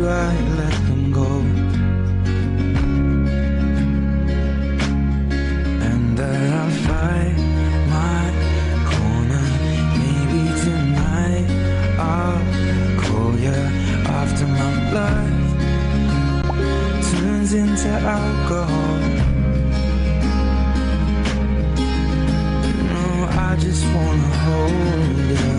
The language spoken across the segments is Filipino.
I let them go? And I'll fight my corner. Maybe tonight I'll call you after my blood turns into alcohol. No, I just wanna hold you.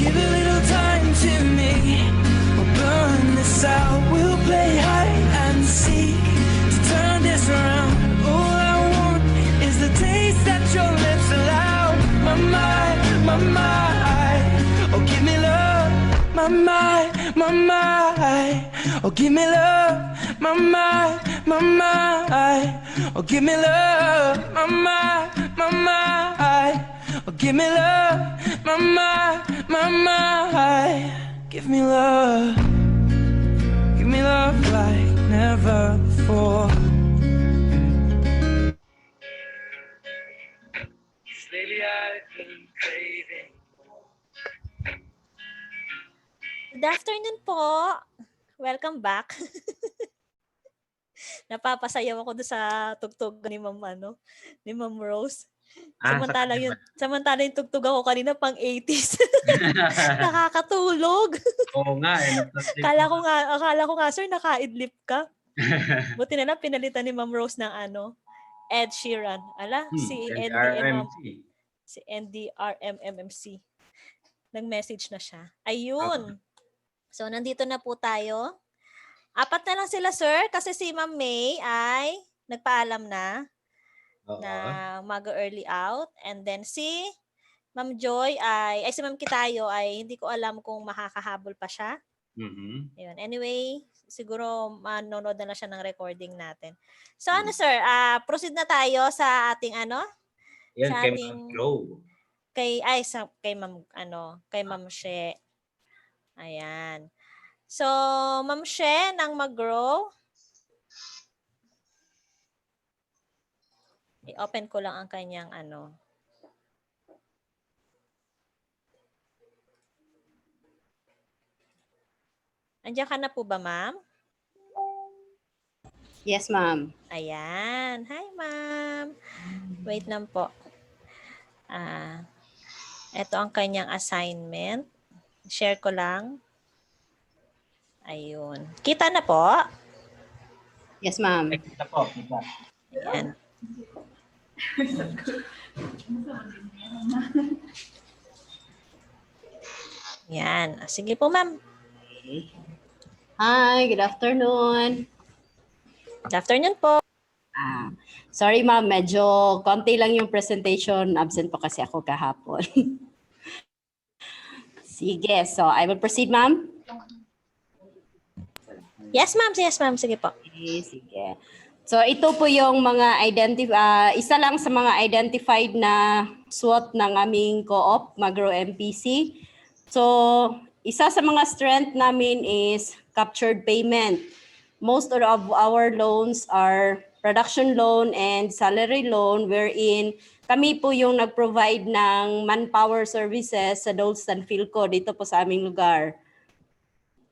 Give a little time to me. We'll burn this out. We'll play hide and seek to turn this around. All I want is the taste that your lips allow. My mind, my mind. Oh, give me love. My mind, my mind. Oh, give me love. My mind, my mind. Oh, give me love. My mind, my mind. Oh, give me love. My mind, my mind. Give me love. Give me love like never before. Lately I've been craving. Good afternoon po. Welcome back. Napapasayaw ako doon sa tugtog ni Ma'am ni Ma'am Rose. Samantala yung tugtog ako kanina pang 80s. Nakakatulog. Oo nga eh. Akala ko nga sir nakaidlip ka. Buti na lang pinalitan ni Ma'am Rose ng Ed Sheeran. Si CHRMP. Si NDRMMMC. Nag-message na siya. Ayun. So nandito na po tayo. 4 na lang sila sir kasi si Ma'am May ay nagpaalam na mag-early out, and then si Ma'am Joy si Ma'am Kitayo ay hindi ko alam kung makakahabol pa siya. Ayun. Anyway, siguro manonood na lang siya ng recording natin. So sir, proceed na tayo sa ating Yan, sa kay ating Ma'am Joe. kay Ma'am She. Ayan. So, Ma'am She ng Mag-Grow. I-open ko lang ang kanyang Andiyan ka na po ba, ma'am? Yes, ma'am. Ayan. Hi, ma'am. Wait lang po. Ito ang kanyang assignment. Share ko lang. Ayun. Kita na po? Yes, ma'am. Kita po. Kita. Ayan. Yan. Sige po, ma'am. Hi, good afternoon. Good afternoon po. Sorry, ma'am. Medyo konti lang yung presentation. Absent po kasi ako kahapon. Sige. So, I will proceed, ma'am. Yes, ma'am. Yes, ma'am. Sige po. Okay, sige. So, ito po yung mga isa lang sa mga identified na SWOT ng aming co-op, Mag-Grow MPC. So, isa sa mga strength namin is captured payment. Most of our loans are production loan and salary loan, wherein kami po yung nag-provide ng manpower services sa Dolls and Philco dito po sa aming lugar.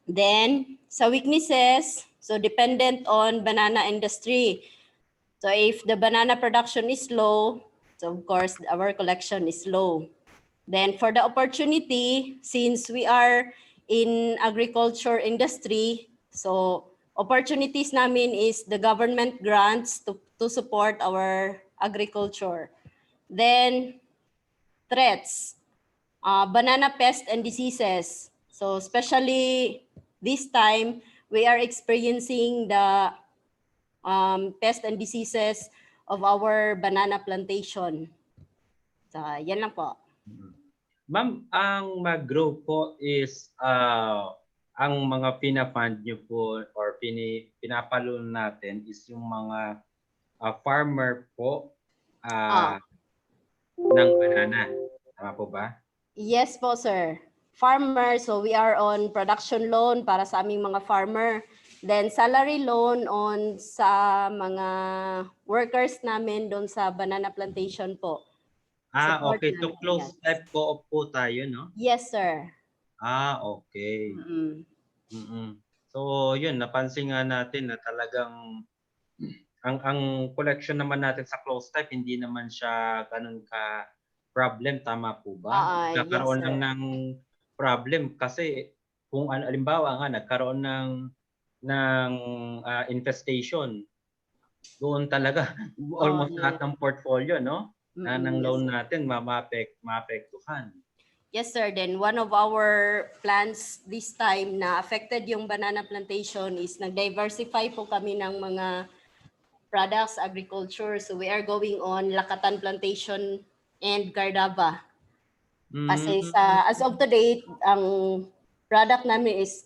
Then, sa weaknesses, so dependent on banana industry. So if the banana production is low, so of course our collection is low. Then for the opportunity, since we are in agriculture industry, so opportunities namin is the government grants to support our agriculture. Then threats, banana pest and diseases. So especially this time, we are experiencing the pest and diseases of our banana plantation. So, yan lang po. Ma'am, ang Mag-Grow po is ang mga pina-fund nyo po or pinapaloon natin is yung mga farmer po ng banana. Tama po ba? Yes po, sir. Farmer, so we are on production loan para sa aming mga farmer. Then salary loan on sa mga workers namin doon sa banana plantation po. Okay. So close type co-op po tayo, no? Yes, sir. Okay. So yun, napansin nga natin na talagang ang collection naman natin sa close type hindi naman siya ganun ka problem, tama po ba? Yes, Nagkakaroon lang sir. ng problem kasi kung halimbawa nga nagkaroon ng infestation, doon talaga almost lahat ng portfolio, no? Ng loan natin maapektuhan. Yes, sir. Then one of our plans this time na affected yung banana plantation is nag-diversify po kami ng mga products, agriculture. So we are going on Lakatan Plantation and Gardaba. Kasi as of today, ang product namin is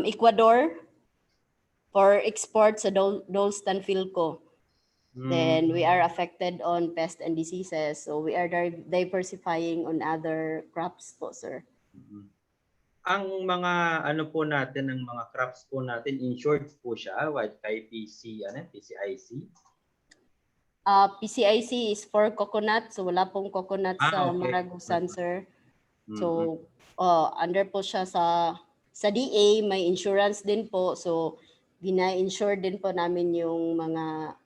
Ecuador for export sa Dolstan Philco. Then we are affected on pests and diseases. So we are diversifying on other crops po, sir. Ang mga ano po natin, ang mga crops po natin, insured po siya kay PCIC? PCIC is for coconut. So wala pong coconut sa Maragusan, sir. So under po siya sa DA, may insurance din po. So gina-insure din po namin yung mga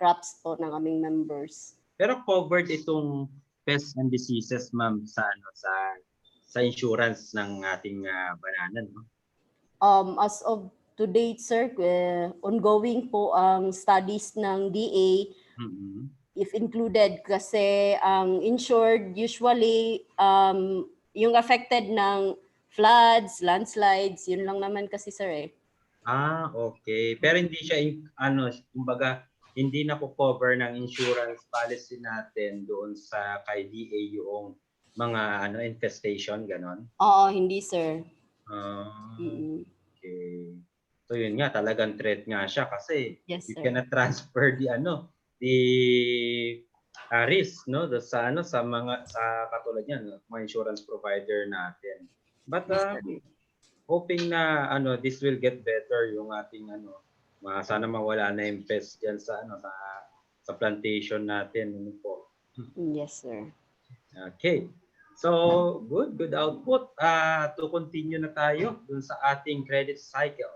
crops po ng aming members. Pero covered itong pests and diseases, ma'am, sa insurance ng ating banana, no? As of to date, sir, ongoing po ang studies ng DA. If included, kasi ang insured usually yung affected ng floods, landslides, yun lang naman kasi, sir, eh. Okay. Pero hindi siya kumbaga hindi na po cover ng insurance policy natin doon sa kay DA yung mga infestation ganon? Oo, hindi, sir. Okay. So yun nga, talagang threat nga siya kasi yes, you sir. cannot transfer the risk, no, sa katulad niyan, mga insurance provider natin. But hoping na this will get better yung ating sana mawala na yung pest diyan sa plantation natin, po. Yes, sir. Okay. So, good output. To continue na tayo dun sa ating credit cycle.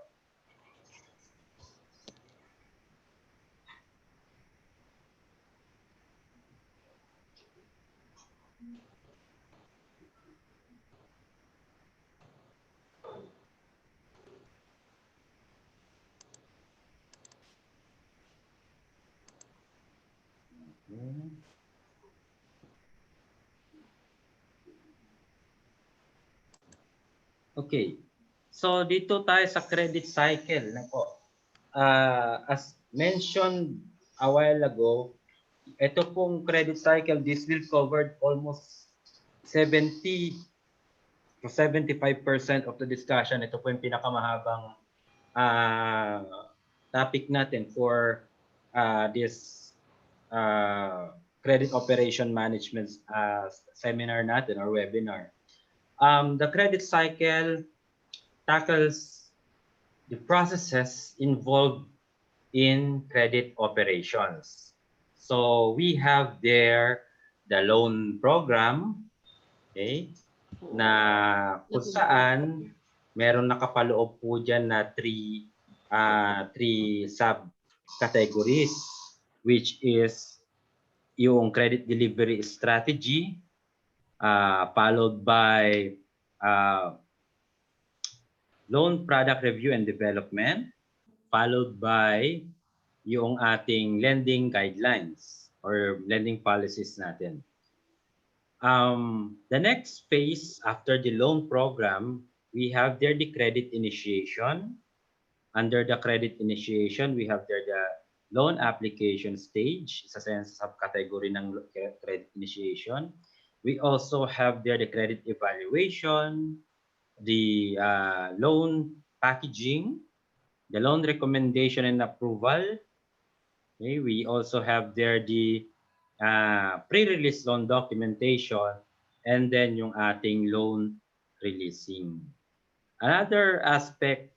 Okay. So dito tayo sa credit cycle na po. As mentioned a while ago, ito pong credit cycle, this will cover almost 70 to 75% of the discussion. Ito po yung pinakamahabang topic natin for this credit operation management seminar natin or webinar. The credit cycle tackles the processes involved in credit operations. So we have there the loan program, okay, na kung saan meron nakapaloob po dyan na three sub-categories, which is yung credit delivery strategy, followed by loan product review and development, followed by yung ating lending guidelines or lending policies natin. The next phase after the loan program, we have there the credit initiation. Under the credit initiation, we have there the loan application stage, isa sa subcategory ng credit initiation. We also have there the credit evaluation, the loan packaging, the loan recommendation and approval. Okay, we also have there the pre-release loan documentation, and then yung ating loan releasing. Another aspect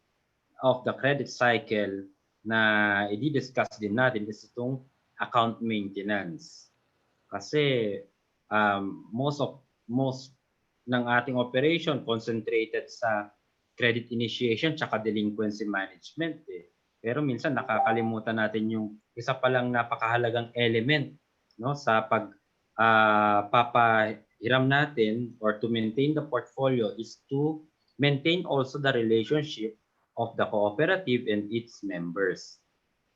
of the credit cycle na i-discuss din natin is itong account maintenance. Kasi most ng ating operation concentrated sa credit initiation tsaka delinquency management eh. Pero minsan nakakalimutan natin yung isa pa lang napakahalagang element, no, sa pag papahiram natin or to maintain the portfolio is to maintain also the relationship of the cooperative and its members.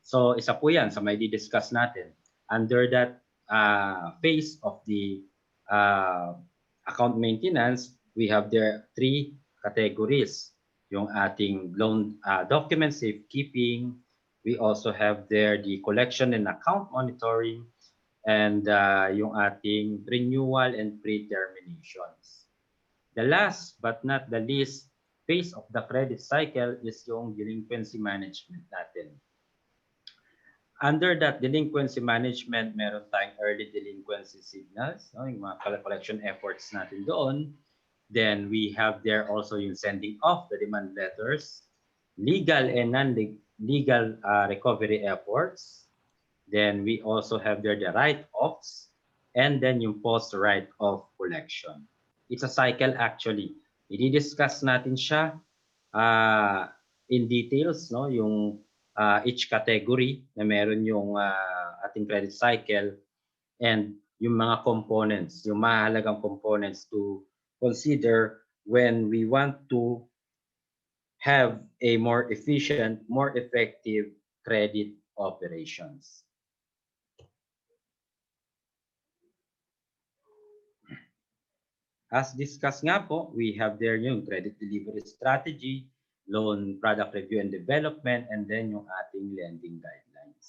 So isa po yan sa may di-discuss natin. Under that phase of the account maintenance, we have there 3 categories. Yung ating loan document safekeeping, we also have there the collection and account monitoring, and yung ating renewal and pre-terminations. The last but not the least phase of the credit cycle is yung delinquency management natin. Under that delinquency management, meron tayong early delinquency signals, no? Yung mga collection efforts natin doon. Then we have there also yung sending off the demand letters, legal and non-legal recovery efforts. Then we also have there the write-offs, and then yung post-write-off collection. It's a cycle actually. I-discuss natin siya in details, no? Yung each category na meron yung ating credit cycle and yung mga components, yung mahalagang components to consider when we want to have a more efficient, more effective credit operations. As discussed nga po, we have there yung credit delivery strategy, loan product review and development, and then yung ating lending guidelines.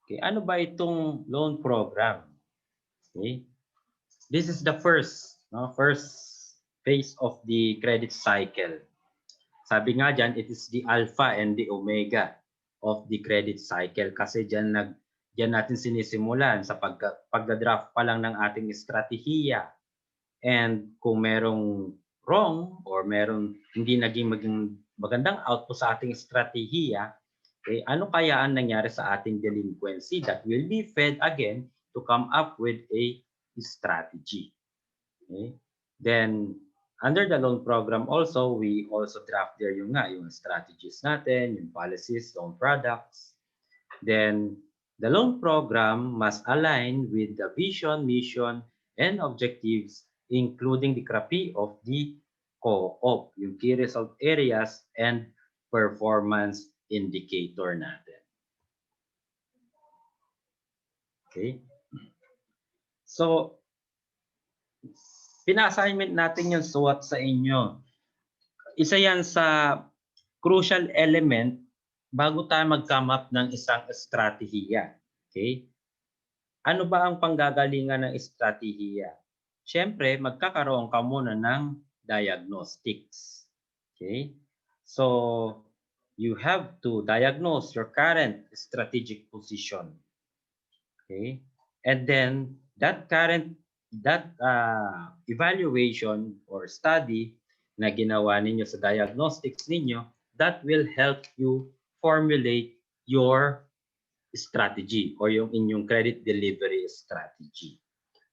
Okay, ano ba itong loan program? Okay, this is the first phase of the credit cycle. Sabi nga dyan, it is the alpha and the omega of the credit cycle kasi dyan natin sinisimulan sa pagda-draft pa lang ng ating estratehiya. And kung merong wrong or merong hindi naging magandang output sa ating estratehiya, okay, ano kaya ang nangyari sa ating delinquency that will be fed again to come up with a strategy. Okay? Then, under the loan program also, we also draft there yung strategies natin, yung policies, loan products. Then, the loan program must align with the vision, mission, and objectives, including the CHRMP of the co-op, yung key result areas and performance indicator natin. Okay? So, pina-assignment natin yung SWOT sa inyo. Isa yan sa crucial element bago tayo mag-come up ng isang estratehiya. Okay? Ano ba ang panggagalingan ng estratehiya? Siyempre, magkakaroon ka muna ng diagnostics. Okay? So, you have to diagnose your current strategic position. Okay? And then, that evaluation or study na ginawa ninyo sa diagnostics ninyo, that will help you formulate your strategy or yung inyong credit delivery strategy.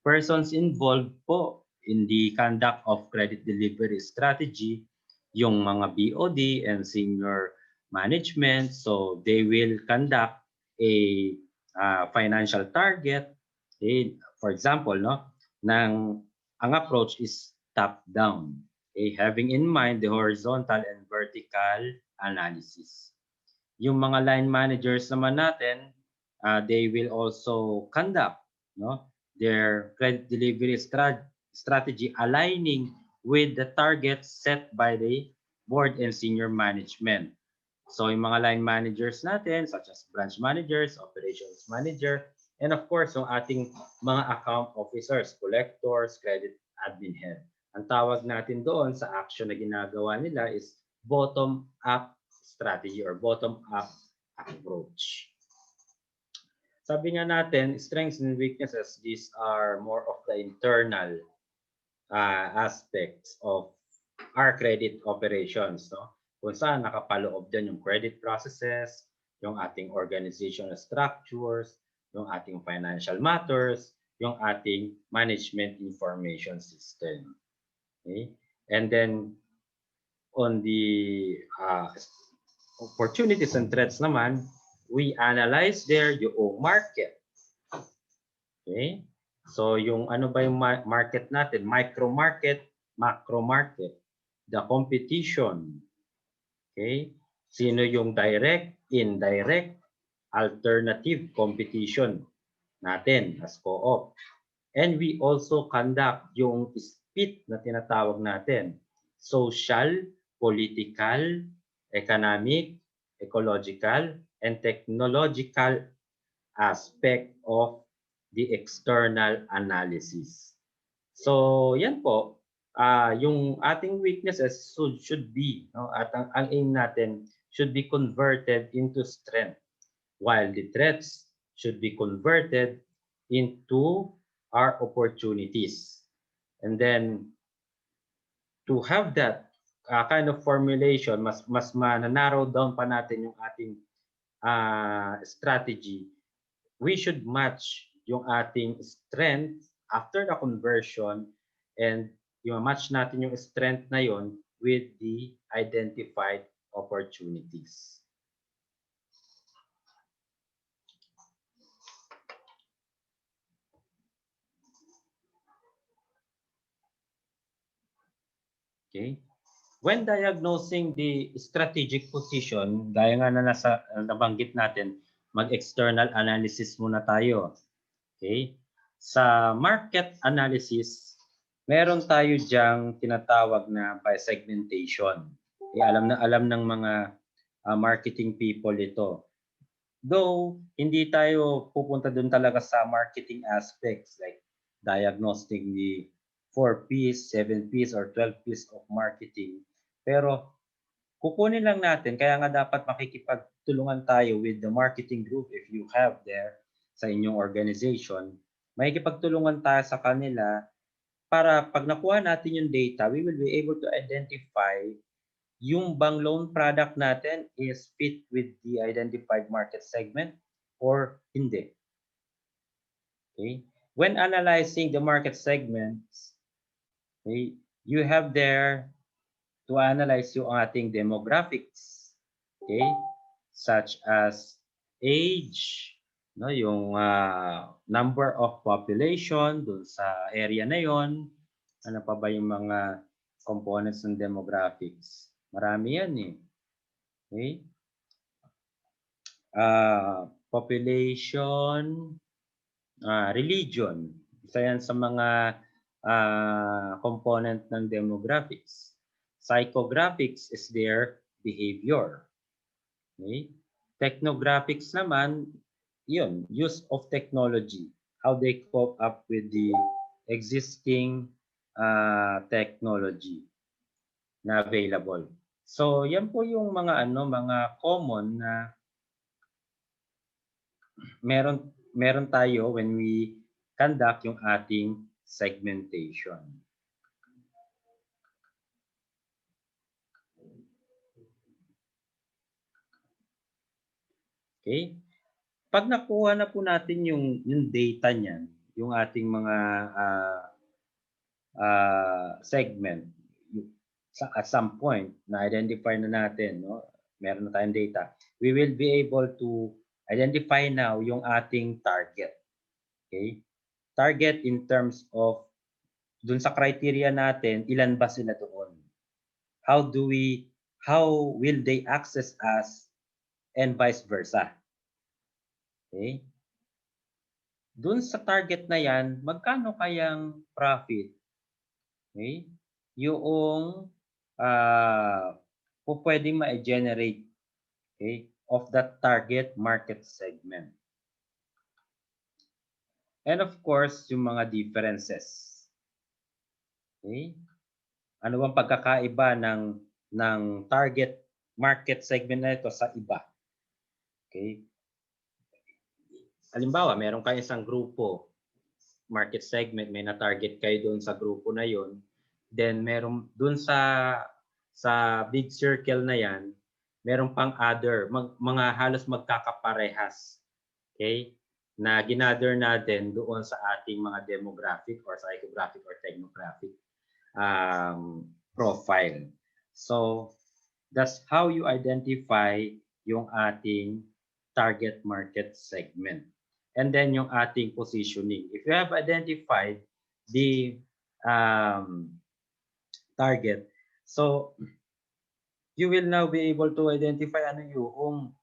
Persons involved po in the conduct of credit delivery strategy, yung mga BOD and senior management. So they will conduct a financial target. Okay? For example, ang approach is top-down. Okay? Having in mind the horizontal and vertical analysis. Yung mga line managers naman natin, they will also conduct their credit delivery strategy aligning with the targets set by the board and senior management. So yung mga line managers natin, such as branch managers, operations manager, and of course, yung ating mga account officers, collectors, credit admin head. Ang tawag natin doon sa action na ginagawa nila is bottom-up strategy or bottom-up approach. Sabi nga natin, strengths and weaknesses, these are more of the internal aspects of our credit operations. No? Kung saan nakapaloob dyan yung credit processes, yung ating organizational structures, yung ating financial matters, yung ating management information system. Okay? And then on the opportunities and threats naman, we analyze there yung market. Okay? So yung ano ba yung market natin? Micro market, macro market, the competition. Okay? Sino yung direct, indirect, alternative competition natin as co-op. And we also conduct yung SPIT na tinatawag natin. Social, political, economic, ecological, and technological aspect of the external analysis. So, yan po. Yung ating weaknesses should be, no, at ang aim natin should be converted into strength, while the threats should be converted into our opportunities. And then to have that kind of formulation, mas narrow down pa natin yung ating strategy. We should match yung ating strength after the conversion, and yung match natin yung strength na yon with the identified opportunities. Okay. When diagnosing the strategic position, gaya nga na nabanggit natin, mag-external analysis muna tayo. Okay? Sa market analysis, meron tayo diyang tinatawag na by segmentation. Okay? Alam ng mga marketing people ito. Though, hindi tayo pupunta dun talaga sa marketing aspects like diagnosing the 4 P's, 7 P's, or 12 P's of marketing. Pero kukunin lang natin, kaya nga dapat makikipagtulungan tayo with the marketing group if you have there sa inyong organization. Makikipagtulungan tayo sa kanila para pag nakuha natin yung data, we will be able to identify yung bang loan product natin is fit with the identified market segment or hindi. Okay? When analyzing the market segments, okay, you have there to analyze yung ating demographics, okay, such as age, no, yung number of population dun sa area na yon. Ano pa ba yung mga components ng demographics? Marami yan eh. Okay? Population, religion, isa yan sa mga component ng demographics. Psychographics is their behavior. Okay? Technographics naman, yun, use of technology, how they cope up with the existing technology na available. So, yan po yung mga mga common na meron tayo when we conduct yung ating segmentation. Okay? Pag nakuha na po natin yung data niyan, yung ating mga segment, at some point na identify na natin, no, meron na tayong data, we will be able to identify now yung ating target. Okay? Target in terms of dun sa criteria natin, ilan ba sila doon? How will they access us and vice versa? Okay? Dun sa target na yan, magkano kayang profit? Okay? Yung pwedeng ma-generate, okay, of that target market segment. And of course, yung mga differences. Okay? Ano bang pagkakaiba ng target market segment na ito sa iba? Okay? Halimbawa, meron kayo isang grupo, market segment, may na-target kayo doon sa grupo na yon. Then meron doon sa big circle na yan, meron pang other, mga halos magkakaparehas. Okay? na ginather natin doon sa ating mga demographic or psychographic or technographic profile. So that's how you identify yung ating target market segment. And then yung ating positioning. If you have identified the target, so you will now be able to identify ano yung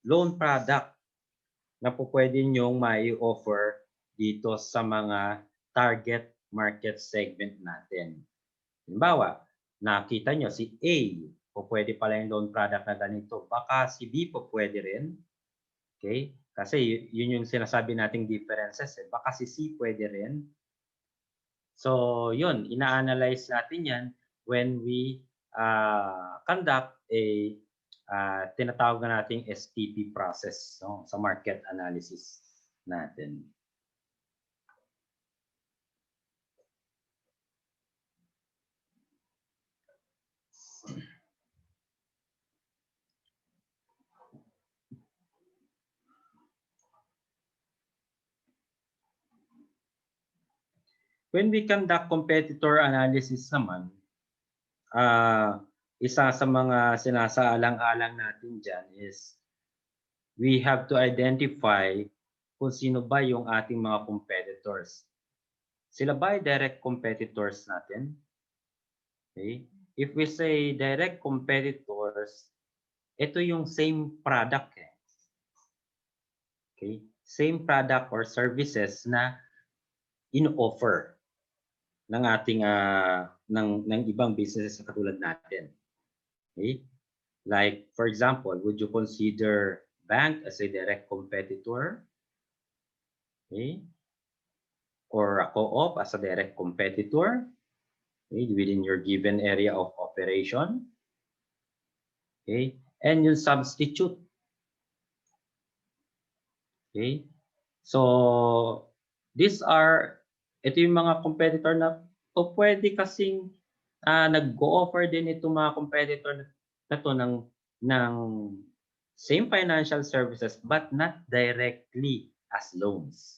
loan product na po pwede nyong mai-offer dito sa mga target market segment natin. Halimbawa, nakita nyo si A, po pwede pala yung loan product na ganito. Baka si B po pwede rin. Okay? Kasi yun yung sinasabi nating differences. Baka si C pwede rin. So, yun. Ina-analyze natin yan when we conduct a tinatawag na nating STP process, no, sa market analysis natin. When we conduct competitor analysis naman, isa sa mga sinasaalang-alang natin dyan is we have to identify kung sino ba yung ating mga competitors. Sila ba ay direct competitors natin? Okay. If we say direct competitors, ito yung same product. Okay. Same product or services na in-offer ng ating ng ibang businesses na katulad natin. Okay? Like for example, would you consider bank as a direct competitor? Okay? Or a co-op as a direct competitor? Okay, within your given area of operation? Okay? And yung substitute. Okay? So ito yung mga competitor na pwede kasing nag-go-offer din itong mga competitor na to ng same financial services but not directly as loans.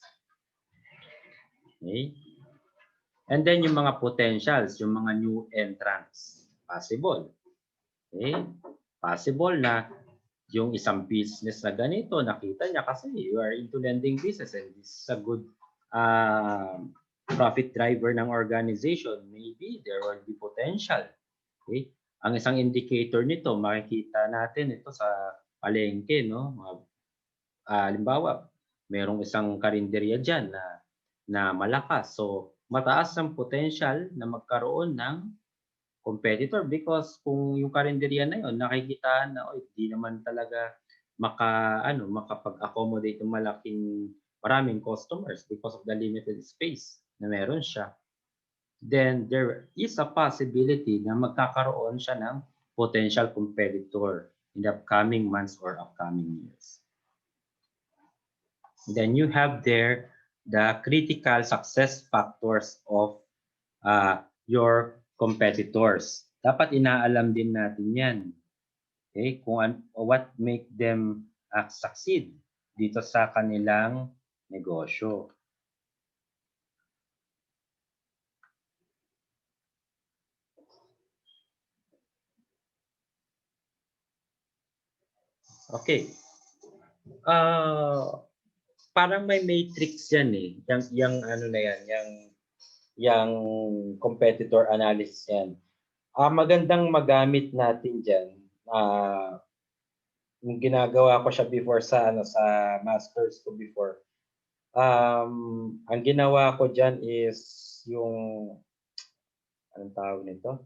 Okay? And then yung mga potentials, yung mga new entrants, possible. Okay? Possible na yung isang business na ganito, nakita niya kasi you are into lending business and this is a good profit driver ng organization. Maybe there will be potential. Okay? Ang isang indicator nito, makikita natin ito sa palengke, no? Halimbawa, merong isang karinderya dyan na malakas. So, mataas ang potential na magkaroon ng competitor because kung yung karinderya na yun, nakikita na hindi naman talaga makapag-accommodate ng maraming customers because of the limited space na meron siya, then there is a possibility na magkakaroon siya ng potential competitor in the upcoming months or upcoming years. Then you have there the critical success factors of your competitors. Dapat inaalam din natin yan. Okay? What make them succeed dito sa kanilang negosyo. Okay. Parang may matrix yan eh. Yung ano na yan, yung competitor analysis yan. Magandang magamit natin diyan. Yung ginagawa ko siya before sa masters ko before. Ang ginawa ko diyan is yung anong tawag nito?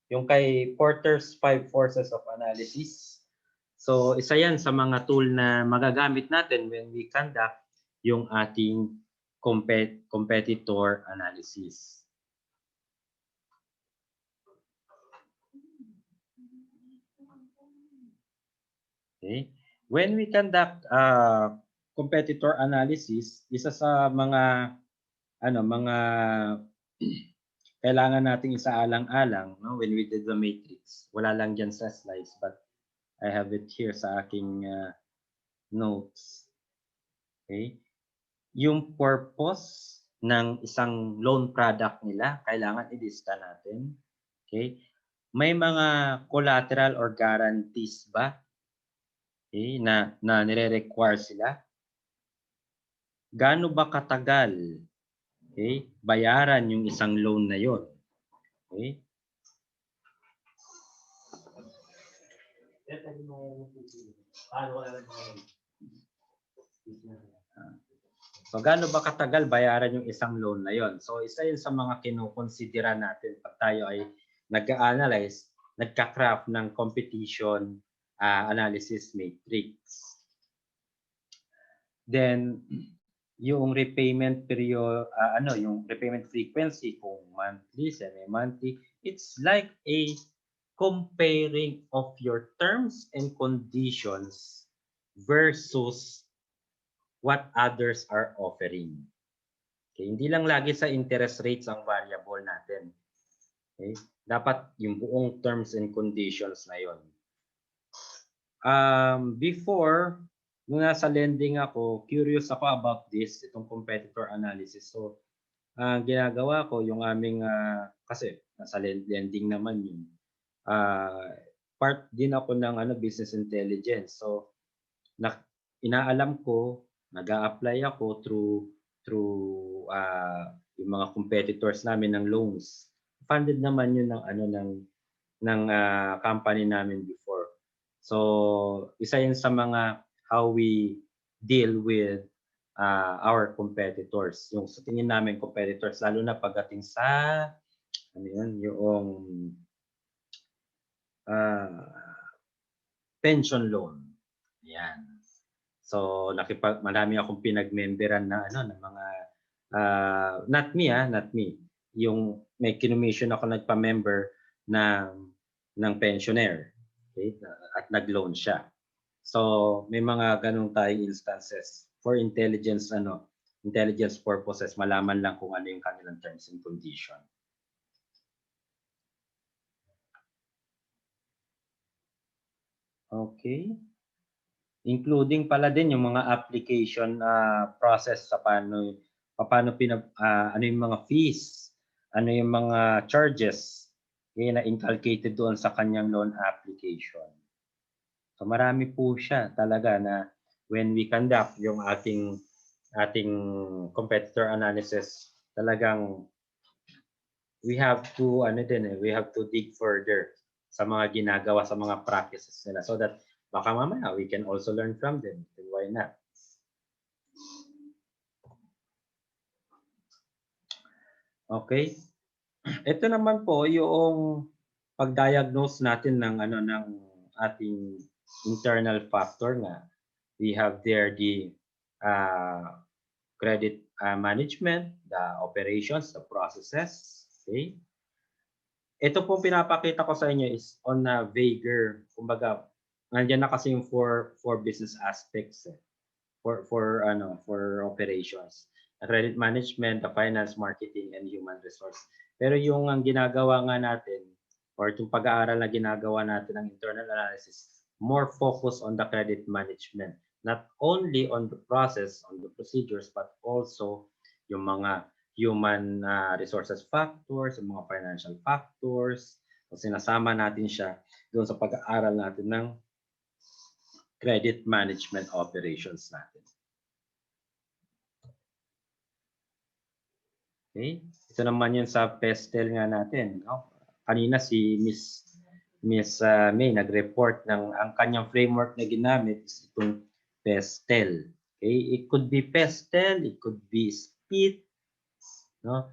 Yung kay Porter's 5 Forces of Analysis. So, isa yan sa mga tool na magagamit natin when we conduct yung ating competitor analysis. Okay. When we conduct competitor analysis, isa sa mga kailangan nating isaalang-alang, no, when we did the matrix. Wala lang dyan sa slides, but I have it here sa aking notes. Okay? Yung purpose ng isang loan product nila, kailangan ilista natin. Okay? May mga collateral or guarantees ba, okay, na nire-require sila? Gaano ba katagal, okay, bayaran yung isang loan na yon? Okay? So gaano ba katagal bayaran yung isang loan na yon? So isa yun sa mga kinukonsidera natin pag tayo ay nag-analyze, nagka-craft ng competition analysis matrix. Then yung repayment period, yung repayment frequency kung monthly, semi-monthly, it's like a comparing of your terms and conditions versus what others are offering. Okay, hindi lang lagi sa interest rates ang variable natin. Okay? Dapat yung buong terms and conditions na yon. Before, nung nasa lending ako, curious ako about this, itong competitor analysis. So, ginagawa ko yung aming, kasi nasa lending naman yun, part din ako ng business intelligence. So, inaalam ko, nag-a-apply ako through yung mga competitors namin ng loans. Funded naman yun ng company namin before. So, isa yun sa mga how we deal with our competitors. Yung sa tingin namin competitors, lalo na pagdating sa yung pension loan. Yan. So, marami akong pinag-memberan na ng mga not me. Yung may kinommission ako nagpa-member ng pensioner, okay? At nag-loan siya. So, may mga ganung tayong instances for intelligence purposes, malaman lang kung ano yung kanilang terms and condition. Okay. Including pala din yung mga application process sa paano ano yung mga fees, ano yung mga charges na inculcated doon sa kanyang loan application. So marami po siya talaga na when we conduct yung ating competitor analysis, talagang we have to dig further sa mga ginagawa, sa mga practices nila, so that baka mamaya we can also learn from them. Why not? Okay. Ito naman po yung pag-diagnose natin ng ating internal factor na we have there the credit management, the operations, the processes. Okay. Ito po pinapakita ko sa inyo is on a vaguer, kumbaga nandiyan na kasi yung four business aspects for operations. The credit management, the finance, marketing, and human resource. Pero yung ang ginagawa nga natin or yung pag-aaral na ginagawa natin ng internal analysis, more focus on the credit management. Not only on the process, on the procedures, but also yung mga human resources factors, yung mga financial factors. So sinasama natin siya doon sa pag-aaral natin ng credit management operations natin. Okay? Ito naman yun sa PESTEL nga natin. No? Kanina si Miss May nag-report ng ang kanyang framework na ginamit is itong PESTEL. Okay? It could be PESTEL, it could be SPIT. No?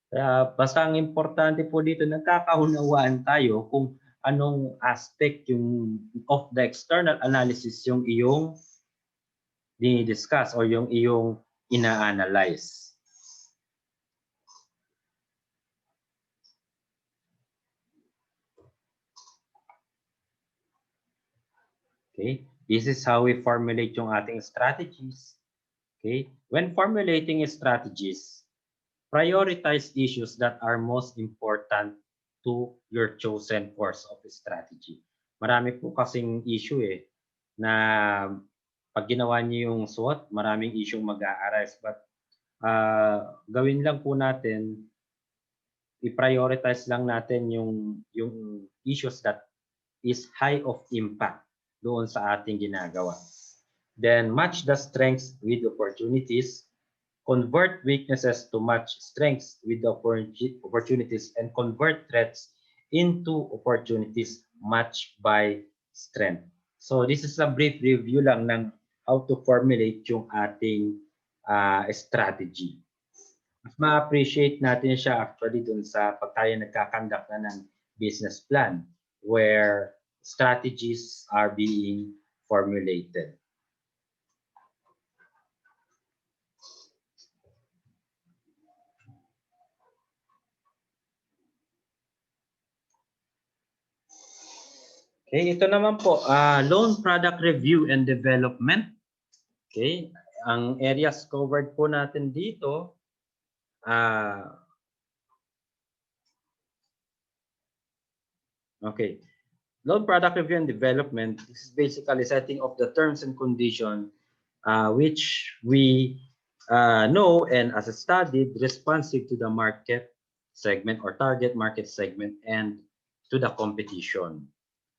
Kaya basta ang importante po dito, nagkakaunawaan tayo kung anong aspect yung of the external analysis yung iyong dinidiscuss or yung iyong ina-analyze. Okay? This is how we formulate yung ating strategies. Okay? When formulating strategies, prioritize issues that are most important to your chosen course of strategy. Marami po kasing issue na pag ginawa niyo yung SWOT, maraming issue mag-a-arise. But gawin lang po natin, i-prioritize lang natin yung issues that is high of impact doon sa ating ginagawa. Then match the strengths with opportunities, convert weaknesses to match strengths with the opportunities, and convert threats into opportunities matched by strength. So this is a brief review lang ng how to formulate yung ating strategy. Mas ma-appreciate natin siya actually dun sa pag tayo nagkakandak na ng business plan where strategies are being formulated. Okay, ito naman po, loan product review and development. Okay, ang areas covered po natin dito, okay, loan product review and development, this is basically setting of the terms and conditions which we know and as studied responsive to the market segment or target market segment and to the competition,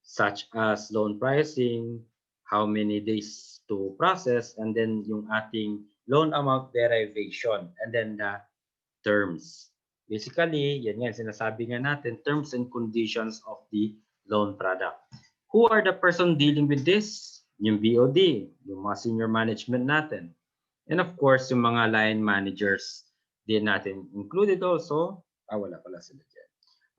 such as loan pricing, how many days to process, and then yung ating loan amount derivation, and then the terms. Basically, yan nga, sinasabi nga natin, terms and conditions of the loan product. Who are the person dealing with this? Yung BOD, yung mga senior management natin. And of course, yung mga line managers din natin included also. Wala pala sila dyan.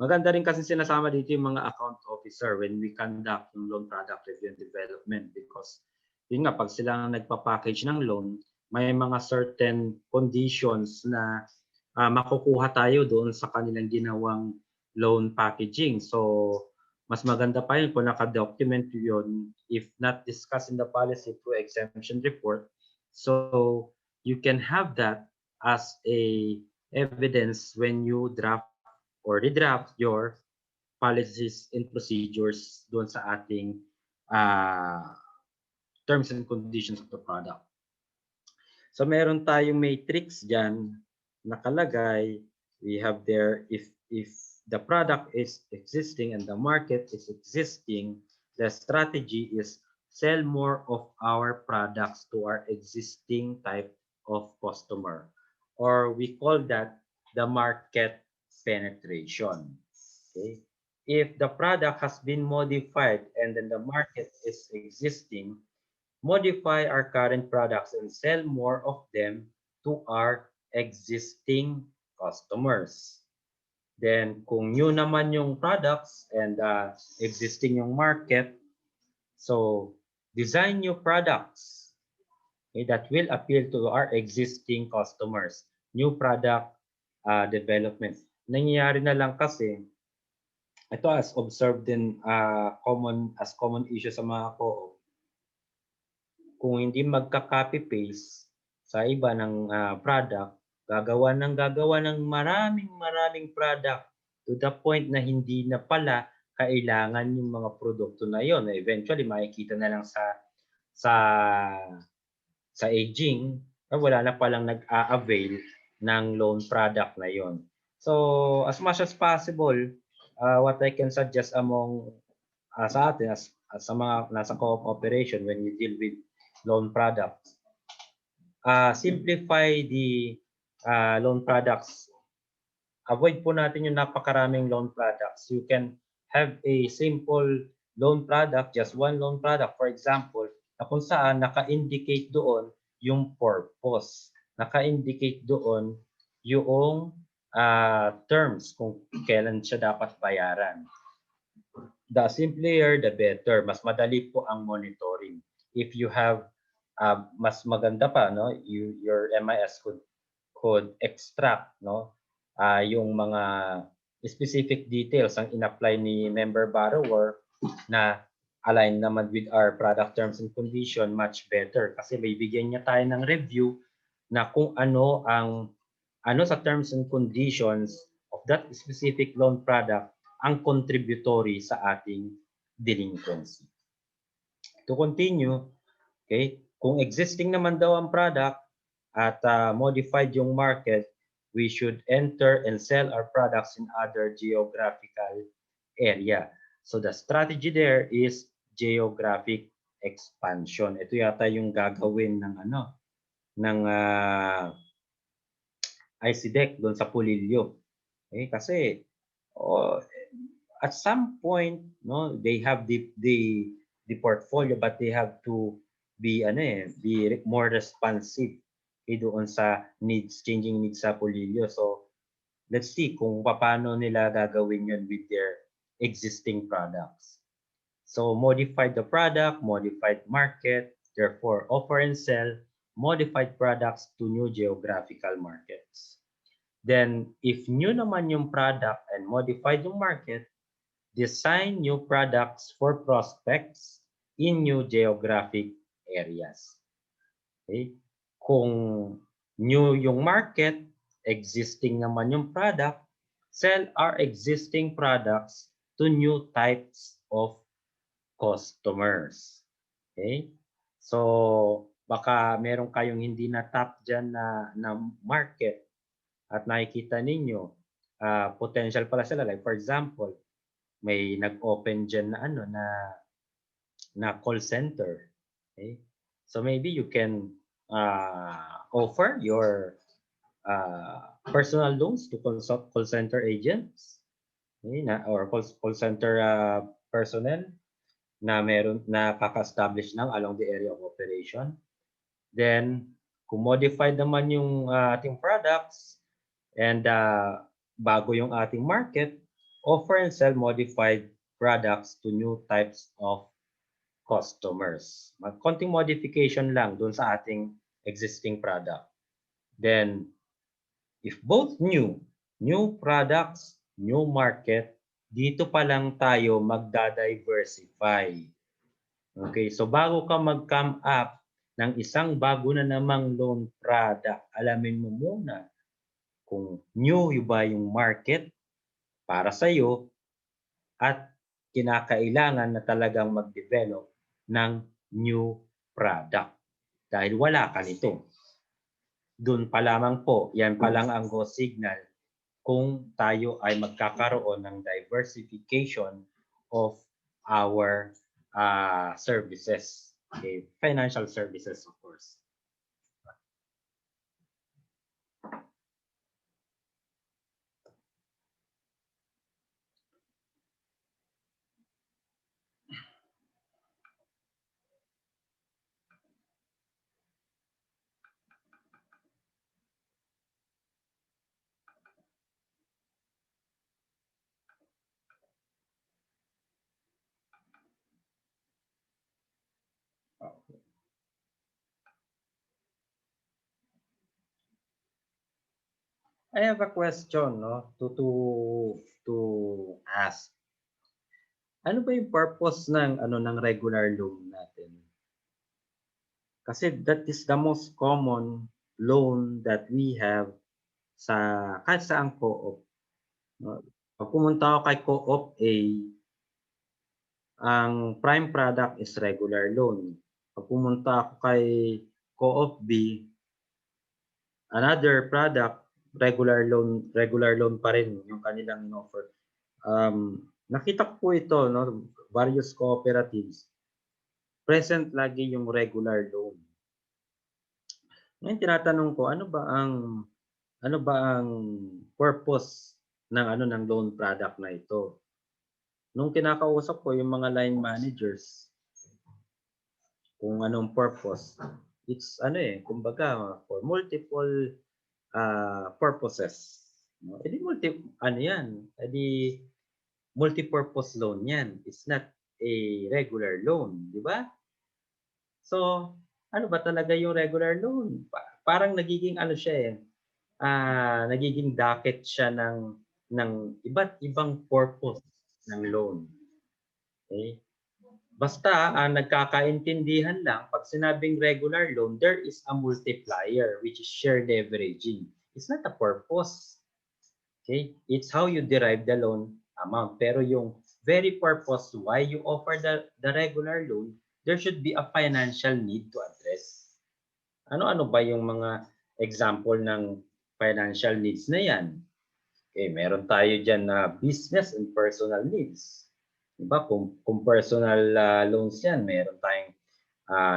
Maganda rin kasi sinasama dito yung mga account officer when we conduct yung loan product review and development because yun nga, pag sila nagpa-package ng loan, may mga certain conditions na makukuha tayo doon sa kanilang ginawang loan packaging. So, mas maganda pa yun kung naka-document yun if not discussed in the policy through exemption report. So, you can have that as a evidence when you draft or redraft your policies and procedures doon sa ating terms and conditions of the product. So meron tayong matrix dyan nakalagay. We have there if the product is existing and the market is existing, the strategy is sell more of our products to our existing type of customer, or we call that the market penetration. Okay, if the product has been modified and then the market is existing, modify our current products and sell more of them to our existing customers. Then kung new naman yung products and existing yung market, so design new products that will appeal to our existing customers. New product development. Nangyayari na lang kasi, ito as observed din common issue sa mga co-op. Kung hindi magka-copy-paste sa iba ng product, gagawa ng maraming product to the point na hindi na pala kailangan yung mga produkto na yon. Eventually, makikita na lang sa aging na wala na palang nag-a-avail ng loan product na yon. So, as much as possible, what I can suggest among sa atin as sa mga nasa co-op operation when you deal with loan products, simplify the loan products. Avoid po natin yung napakaraming loan products. You can have a simple loan product, just one loan product, for example, na kung saan naka-indicate doon yung purpose. Naka-indicate doon yung terms kung kailan siya dapat bayaran. The simpler, the better. Mas madali po ang monitoring. If you have mas maganda pa, no, your MIS could extract, no, yung mga specific details ang in-apply ni member borrower na align naman with our product terms and condition much better kasi may bigyan niya tayo ng review na kung ano sa terms and conditions of that specific loan product ang contributory sa ating delinquency. To continue, okay, kung existing naman daw ang product at modified yung market, we should enter and sell our products in other geographical area. So the strategy there is geographic expansion. Ito yata yung gagawin ng ng ICDEC doon sa Pulilio. Okay? Kasi at some point, no, they have the portfolio, but they have to be be more responsive doon sa changing needs sa Pulilio. So let's see kung paano nila gagawin yun with their existing products. So modify the product, modified market, therefore offer and sell modified products to new geographical markets. Then if new naman yung product and modified yung market, design new products for prospects in new geographic areas. Okay? Kung new yung market, existing naman yung product, sell our existing products to new types of customers. Okay? So, baka meron kayong hindi na tap dyan na market at nakikita ninyo, potential pala sila. Like for example, may nag-open dyan na call center. Okay? So maybe you can offer your personal loans to call center agents, okay, or call center personnel na meron na kaka-establish ng along the area of operation. Then kung modified naman yung ating products and bago yung ating market, offer and sell modified products to new types of customers. Konting modification lang dun sa ating existing product. Then, if both new products, new market, dito pa lang tayo magda-diversify. Okay, so bago ka mag-come up ng isang bago na namang loan product, alamin mo muna kung new ba yung market para sa'yo at kinakailangan na talagang mag-develop ng new product. Dahil wala ka nito. Doon pa lamang po, yan pa lang ang go signal kung tayo ay magkakaroon ng diversification of our services. Okay? Financial services, of course. I have a question, no, to ask. Ano ba yung purpose ng ng regular loan natin? Kasi that is the most common loan that we have sa kahit saang co-op. No? Pag pumunta ako kay co-op A, ang prime product is regular loan. Pag pumunta ako kay co-op B, another product, regular loan pa rin yung kanilang in-offer. Nakita ko po ito, no, various cooperatives. Present lagi yung regular loan. Ngayon tinatanong ko, ano ba ang purpose ng loan product na ito? Nung kinakausap ko yung mga line managers, kung anong purpose, it's kumbaga for multiple purposes. No? Multi-purpose loan yan. It's not a regular loan, di ba? So, ano ba talaga yung regular loan? Parang nagiging nagiging docket siya ng iba't ibang purpose ng loan. Okay? Basta nagkakaintindihan lang, pag sinabing regular loan, there is a multiplier which is shared leveraging. It's not a purpose. Okay? It's how you derive the loan amount. Pero yung very purpose why you offer the regular loan, there should be a financial need to address. Ano-ano ba yung mga example ng financial needs na yan? Okay, meron tayo dyan na business and personal needs. Diba? Kung personal loans yan, meron tayong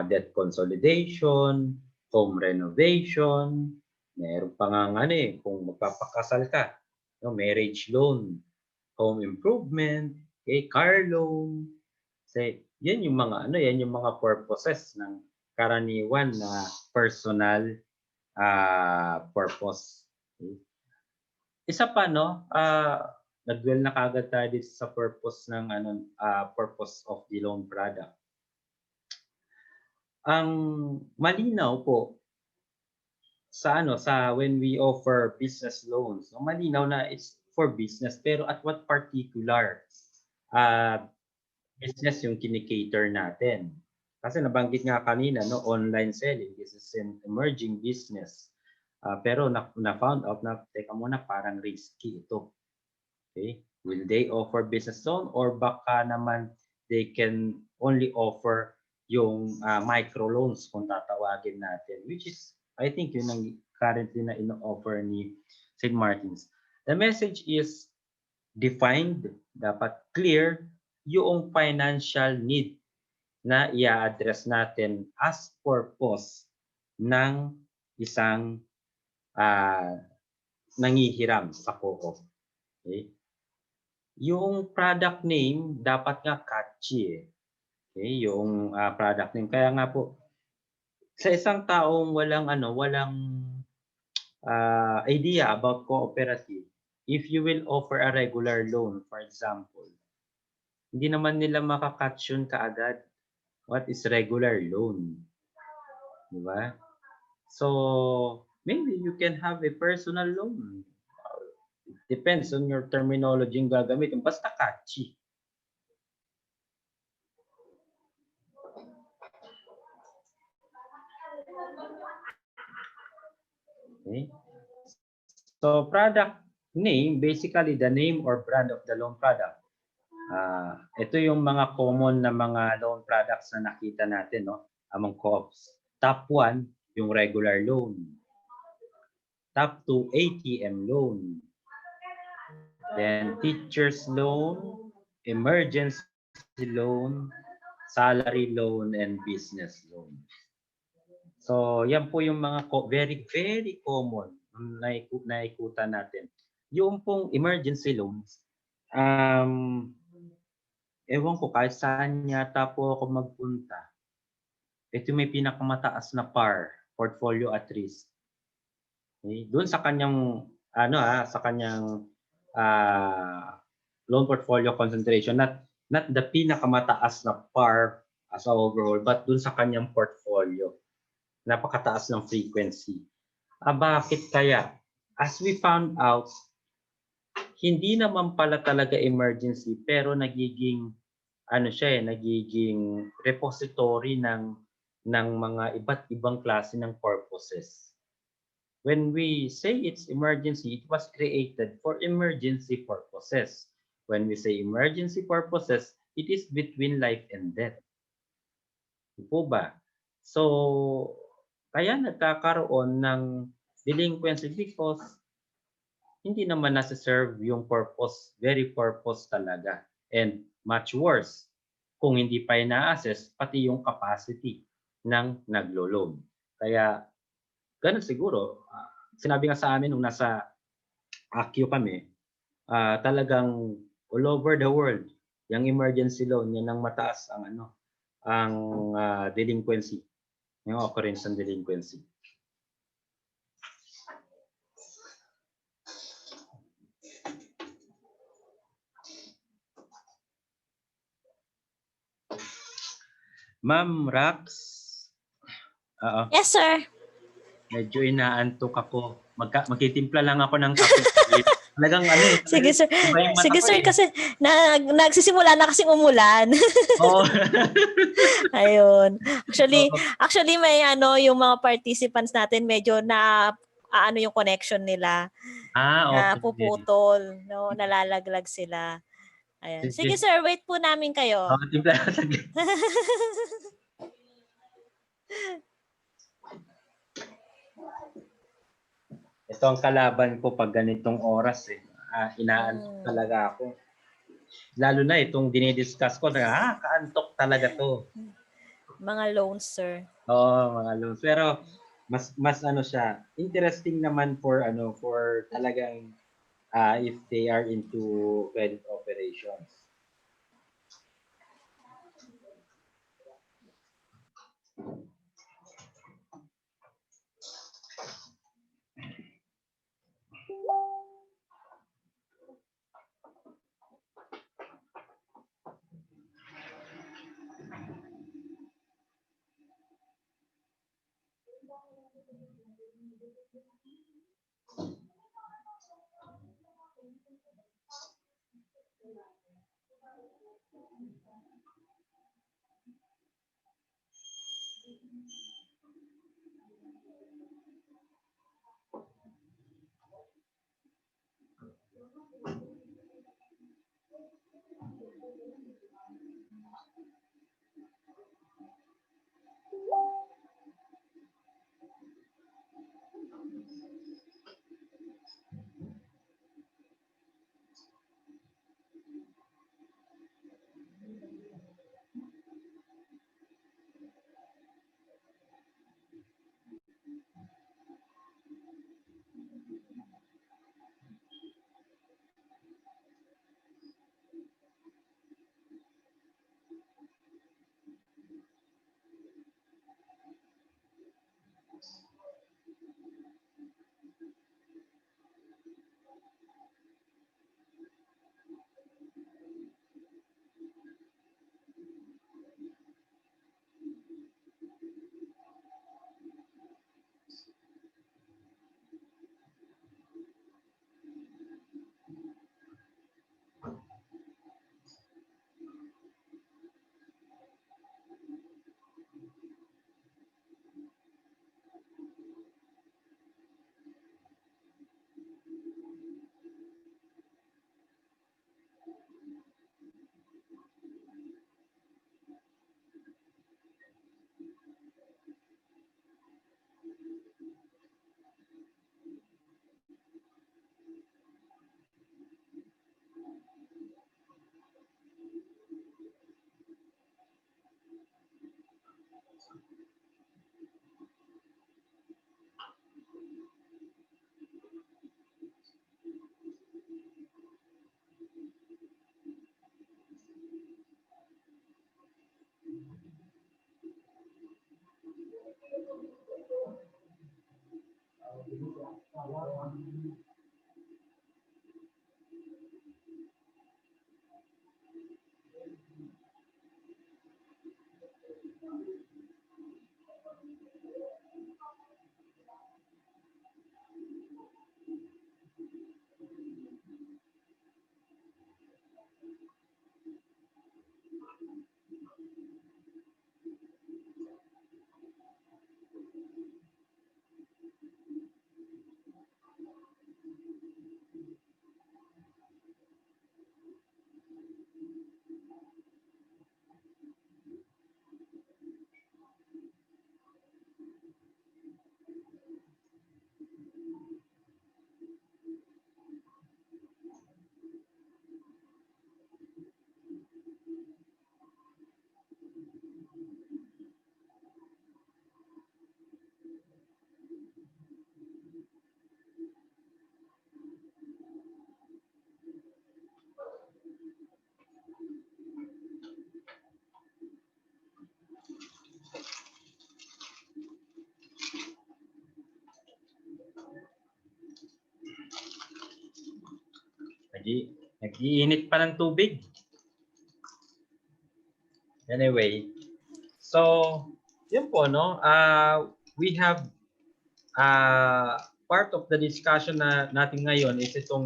debt consolidation, home renovation, meron pa nga kung magpapakasal ka, marriage loan, home improvement, okay, car loan. Say, yan yung mga yan yung mga purposes ng karaniwan na personal purpose. Okay? Isa pa nag-dwell na kagad tayo dito sa purpose ng purpose of the loan product. Ang malinaw po sa when we offer business loans, malinaw na it's for business, pero at what particular business yung kinikater natin. Kasi nabanggit nga kanina, online selling, this is an emerging business. Pero na-found out na, teka muna, parang risky ito. Okay? Will they offer business loan or baka naman they can only offer yung microloans kung tatawagin natin, which is, I think, yun ang currently na ino-offer ni St. Martin's. The message is defined, dapat clear yung financial need na i-address natin as purpose ng isang nangihiram sa co-op. Okay? Yung product name dapat nga catchy. Okay? Yung product name. Kaya nga po, sa isang taong walang idea about cooperative, if you will offer a regular loan, for example, hindi naman nila makakatch yun kaagad. What is regular loan? Diba? So, maybe you can have a personal loan. It depends on your terminology yung gagamitin. Basta catchy. Okay. So, product name, basically the name or brand of the loan product. Ito yung mga common na mga loan products na nakita natin among co-ops. Top 1, yung regular loan. Top 2, ATM loan. Then teacher's loan, emergency loan, salary loan, and business loan. So, yan po yung mga very, very common na ikutan natin. Yung pong emergency loans, ewan ko, kahit saan yata po ako magpunta, ito may pinakamataas na PAR, portfolio at risk. Okay? Doon sa kanyang, sa kanyang loan portfolio concentration, not the pinakamataas na PAR as a overall, but doon sa kanyang portfolio. Napakataas ng frequency. Bakit kaya? As we found out, hindi naman pala talaga emergency, pero nagiging nagiging repository ng mga iba't ibang klase ng purposes. When we say it's emergency, it was created for emergency purposes. When we say emergency purposes, it is between life and death. Po ba? So, kaya nagkakaroon ng delinquency because hindi naman nasa-serve yung purpose, very purpose talaga. And much worse, kung hindi pa ina-assess, pati yung capacity ng naglo-loan. Kaya, ganun siguro. Sinabi nga sa amin nung nasa ACU kami, talagang all over the world, yung emergency loan, yan ang mataas ang delinquency, yung occurrence ng delinquency. Ma'am Rax? Yes, sir. Medyo inaantok ako. Magtitimpla lang ako ng kape. Talagang Sige, sir. Sige, sir, kasi nagsisimula na kasing umulan. Oh. Ayun. Actually may yung mga participants natin medyo na yung connection nila. Okay. Puputol, nalalaglag sila. Ayan. Sige, sir, wait po namin kayo. Timpla lang. Ito ang kalaban ko pag ganitong oras eh. Inaantok talaga ako. Lalo na itong dinidiscuss ko, kaantok talaga to. Mga loans, sir. Oo, mga loans. Pero mas ano siya, interesting naman for talagang if they are into credit operations. Nag-iinit pa ng tubig. Anyway, so yun po, no? We have part of the discussion na natin ngayon is itong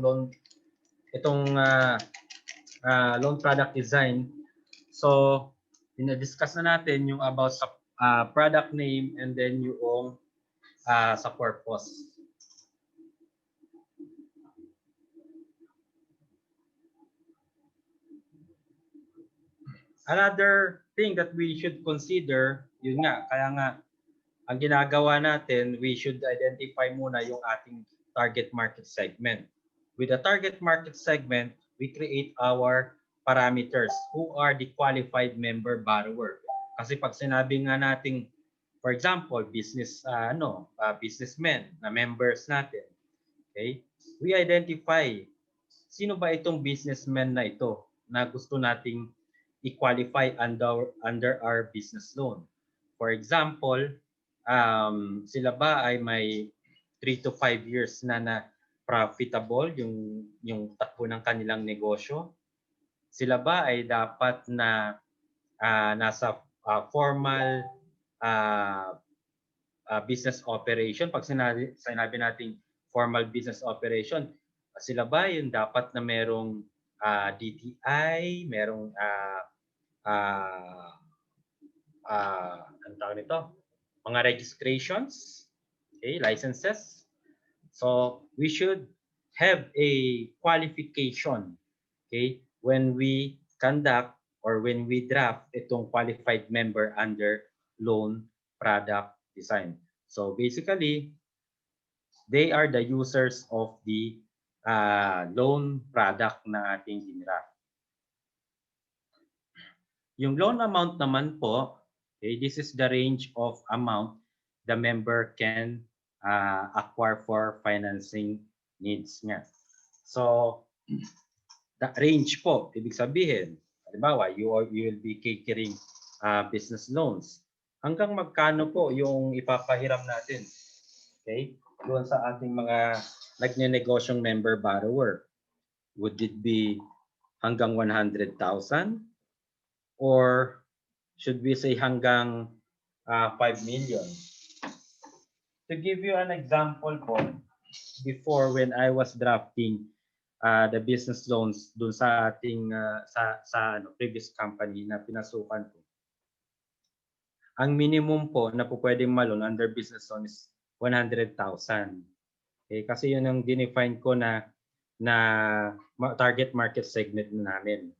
loan product design. So, dinadiscuss na natin yung about sa product name and then yung sa purpose. Another thing that we should consider, yun nga, kaya nga ang ginagawa natin, we should identify muna yung ating target market segment. With the target market segment, we create our parameters. Who are the qualified member borrower? Kasi pag sinabi nga nating, for example, businessmen na members natin, okay? We identify sino ba itong businessman na ito na gusto nating i-qualify under our business loan. For example, sila ba ay may 3 to 5 years na profitable yung takbo ng kanilang negosyo? Sila ba ay dapat na nasa formal business operation? Pag sinabi nating formal business operation, sila ba yung dapat na merong DTI, merong ano tawag nito? Mga registrations, okay, licenses. So we should have a qualification, okay, when we conduct or when we draft itong qualified member under loan product design. So basically, they are the users of the loan product na ating dinraft. Yung loan amount naman po, okay, this is the range of amount the member can acquire for financing needs niya. So, the range po, ibig sabihin, halimbawa, you will be catering business loans. Hanggang magkano po yung ipapahiram natin? Okay? Doon sa ating mga nagne-negosyong member borrower. Would it be hanggang 100,000? Or should we say hanggang 5 million? To give you an example po, before when I was drafting the business loans dun sa ating previous company na pinasukan ko, ang minimum po na po pwedeng malon under business loan is 100,000. Okay, kasi yun ang dinefine ko na target market segment namin.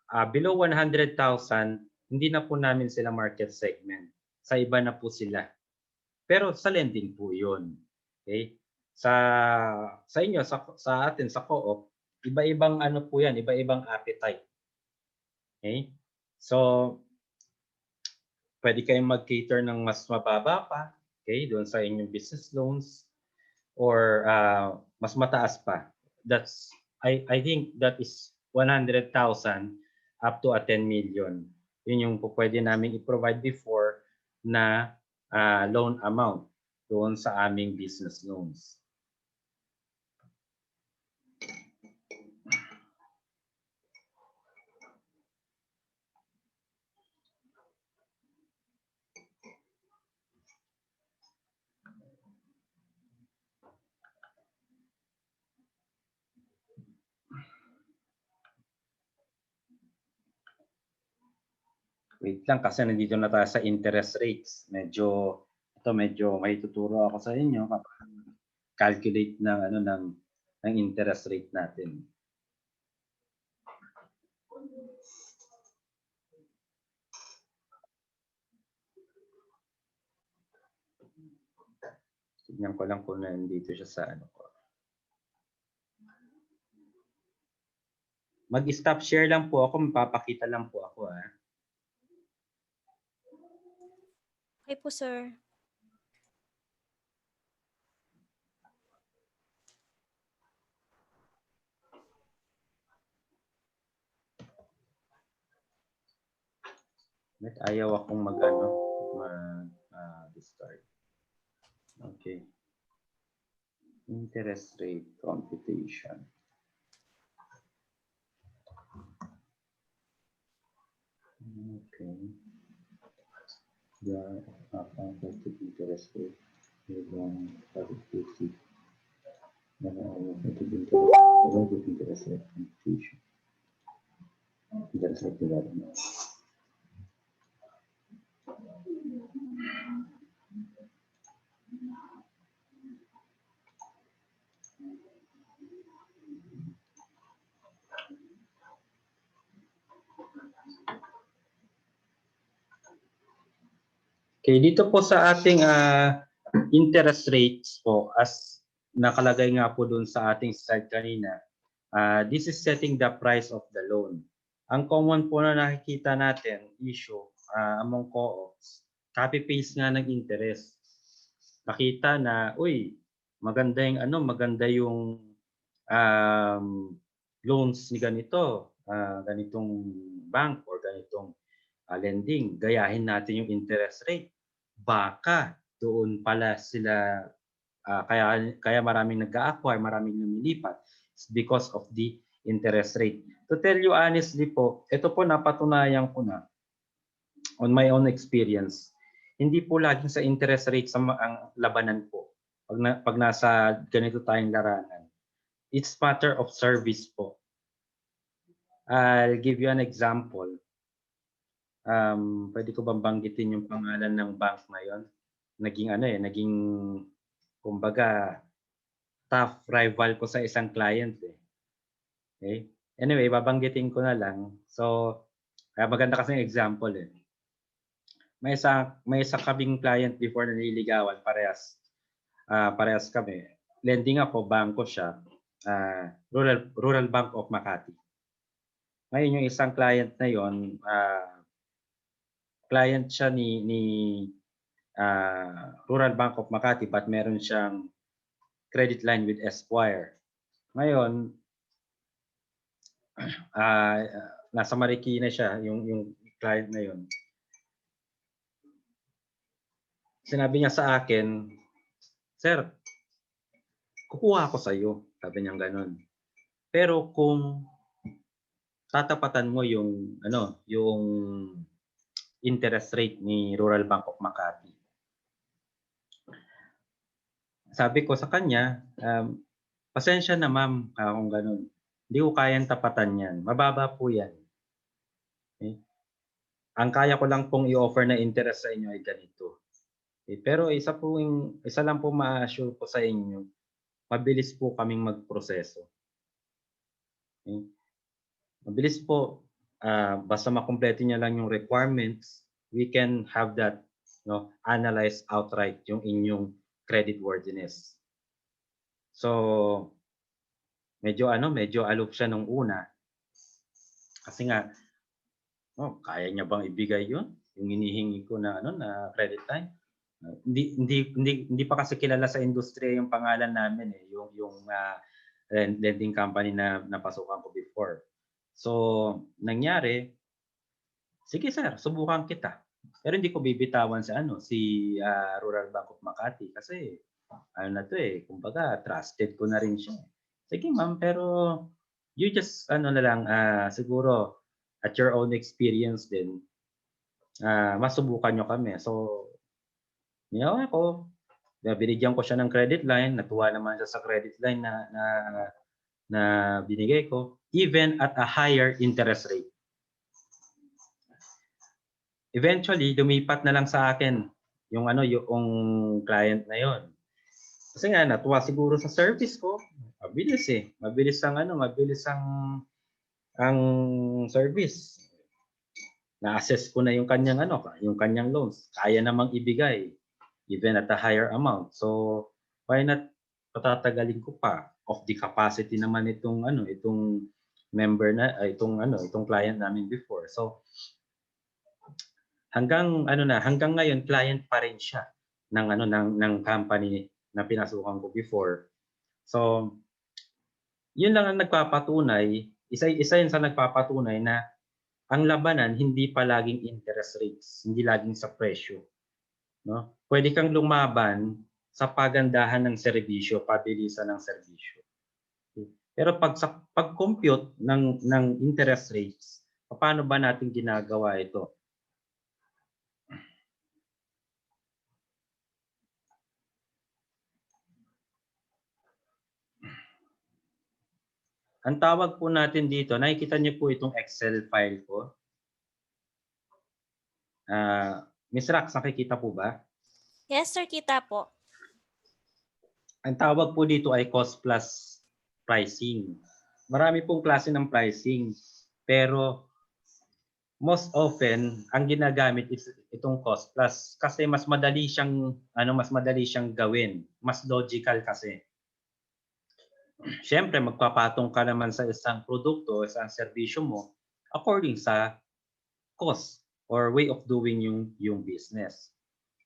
Below 100,000, hindi na po namin sila market segment. Sa iba na po sila. Pero sa lending po yun. Okay? Sa inyo, sa atin, sa co-op, iba-ibang ano po yan, iba-ibang appetite. Okay? So, pwede kayong mag-cater ng mas mababa pa, okay, doon sa inyong business loans, or mas mataas pa. I think that is 100,000 up to 10 million. Yun yung pwede namin i-provide before na loan amount doon sa aming business loans. Wait lang kasi nandito na tayo sa interest rates. Medyo may tuturo ako sa inyo kapag calculate ng interest rate natin. Tignan ko lang kung nandito siya sa ano ko. Mag-stop share lang po ako, mapapakita lang po ako . Okay po, sir. Ayaw akong mag-start. Okay. Interest rate computation. Okay. The computed interest rate is on publicity. Interest rate computation. Interest rate development. Okay, dito po sa ating interest rates po, as nakalagay nga po dun sa ating slide kanina, this is setting the price of the loan. Ang common po na nakikita natin issue among co-ops, copy-paste nga ng interest. Nakita na, uy, maganda yung loans ni ganito, ganitong bank or ganitong lending, gayahin natin yung interest rate. Baka doon pala sila, kaya maraming nag-a-acquire, maraming lumilipat. It's because of the interest rate. To tell you honestly po, ito po napatunayan ko na on my own experience. Hindi po laging sa interest rate ang labanan po. Pag nasa ganito tayong larangan. It's matter of service po. I'll give you an example. Pwede ko bang banggitin yung pangalan ng bank na yon? Naging kumbaga tough rival ko sa isang client eh. Okay? Anyway, babanggitin ko na lang. So, maganda kasi yung example eh. May isa kaming client before na nililigawan, parehas kami. Lending ako, bangko siya. Rural Bank of Makati. Ngayon yung isang client na yon, client siya ni Rural Bank of Makati but meron siyang credit line with Esquire. Ngayon, nasa Marikina siya, yung client na yon. Sinabi niya sa akin, "Sir, kukuha ako sa iyo." Sabi niya gano'n. Pero kung tatapatan mo yung interest rate ni Rural Bank of Makati. Sabi ko sa kanya, pasensya na ma'am kung gano'n. Hindi ko kayang tapatan yan. Mababa po yan. Okay? Ang kaya ko lang pong i-offer na interest sa inyo ay ganito. Okay? Pero isa lang po ma-assure ko sa inyo, mabilis po kaming magproseso. Okay? Mabilis po. Basta makumpleto niya lang yung requirements, we can have that analyze outright yung inyong credit worthiness. So, medyo aloof siya nung una. Kasi nga, kaya niya bang ibigay yun? Yung hinihingi ko na na credit time. Hindi pa kasi kilala sa industriya yung pangalan namin eh, yung lending company na napasukan ko before. So, nangyari, sige sir, subukan kita. Pero hindi ko bibitawan si Rural Bank of Makati kasi kumbaga trusted ko na rin siya. Sige ma'am, pero you just siguro at your own experience din, masubukan nyo kami. So, ako, binigyan ko siya ng credit line, natuwa naman siya sa credit line na binigay ko, even at a higher interest rate. Eventually, lumipat na lang sa akin yung client na yon. Kasi nga natuwa siguro sa service ko. Mabilis eh. Mabilis ang service. Na-assess ko na yung kanyang loans. Kaya namang ibigay even at a higher amount. So, why not patatagalin ko pa of the capacity naman itong member na itong client namin before. So, hanggang ngayon client pa rin siya ng company na pinasukan ko before. So, yun lang ang nagpapatunay, isa yun sa nagpapatunay na ang labanan hindi pa laging interest rates, hindi laging sa presyo, no? Pwede kang lumaban sa pagandahan ng serbisyo, pabilisan ng serbisyo. Pero pag-compute ng interest rates, paano ba natin ginagawa ito? Ang tawag po natin dito, nakikita niyo po itong Excel file ko. Ms. Rax, nakikita po ba? Yes, sir, kita po. Ang tawag po dito ay cost plus pricing. Marami pong klase ng pricing. Pero most often ang ginagamit is itong cost plus kasi mas madali siyang gawin, mas logical kasi. Siyempre magpapatong ka naman sa isang produkto, isang serbisyo mo according sa cost or way of doing yung business.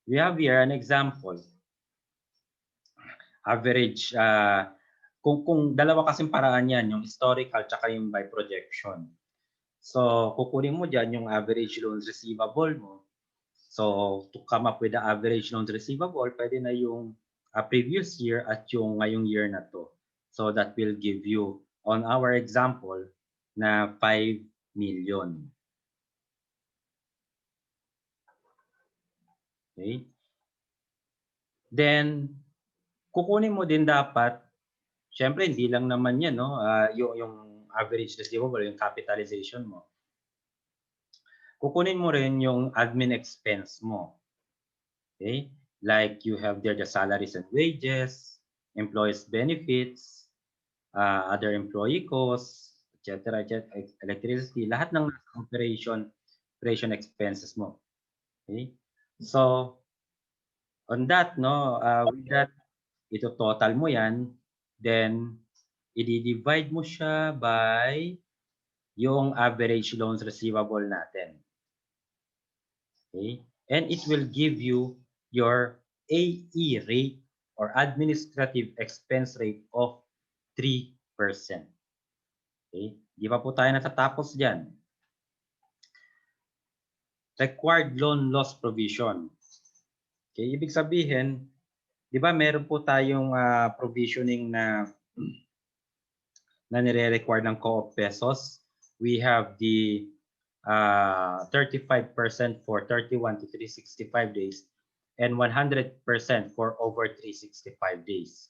We have here an example. Average kung dalawa kasing paraan yan, yung historical tsaka yung by projection. So, kukunin mo dyan yung average loans receivable mo. So, to come up with the average loans receivable, pwede na yung previous year at yung ngayong year na to. So, that will give you, on our example, na 5 million. Okay? Then, kukunin mo din dapat, syempre hindi lang naman yan, no? Yung average receivable, yung capitalization mo. Kukunin mo rin yung admin expense mo. Okay? Like you have there the salaries and wages, employees benefits, other employee costs, etc., electricity, lahat ng operation expenses mo. Okay? So, on that, no, with that, ito total mo yan, then i-divide mo siya by yung average loans receivable natin. Okay? And it will give you your AE rate or administrative expense rate of 3%. Okay? Di pa po tayo natatapos dyan. Required loan loss provision. Okay? Ibig sabihin, di ba meron po tayong provisioning na nire-require ng Co-op pesos. We have the 35% for 31 to 365 days and 100% for over 365 days.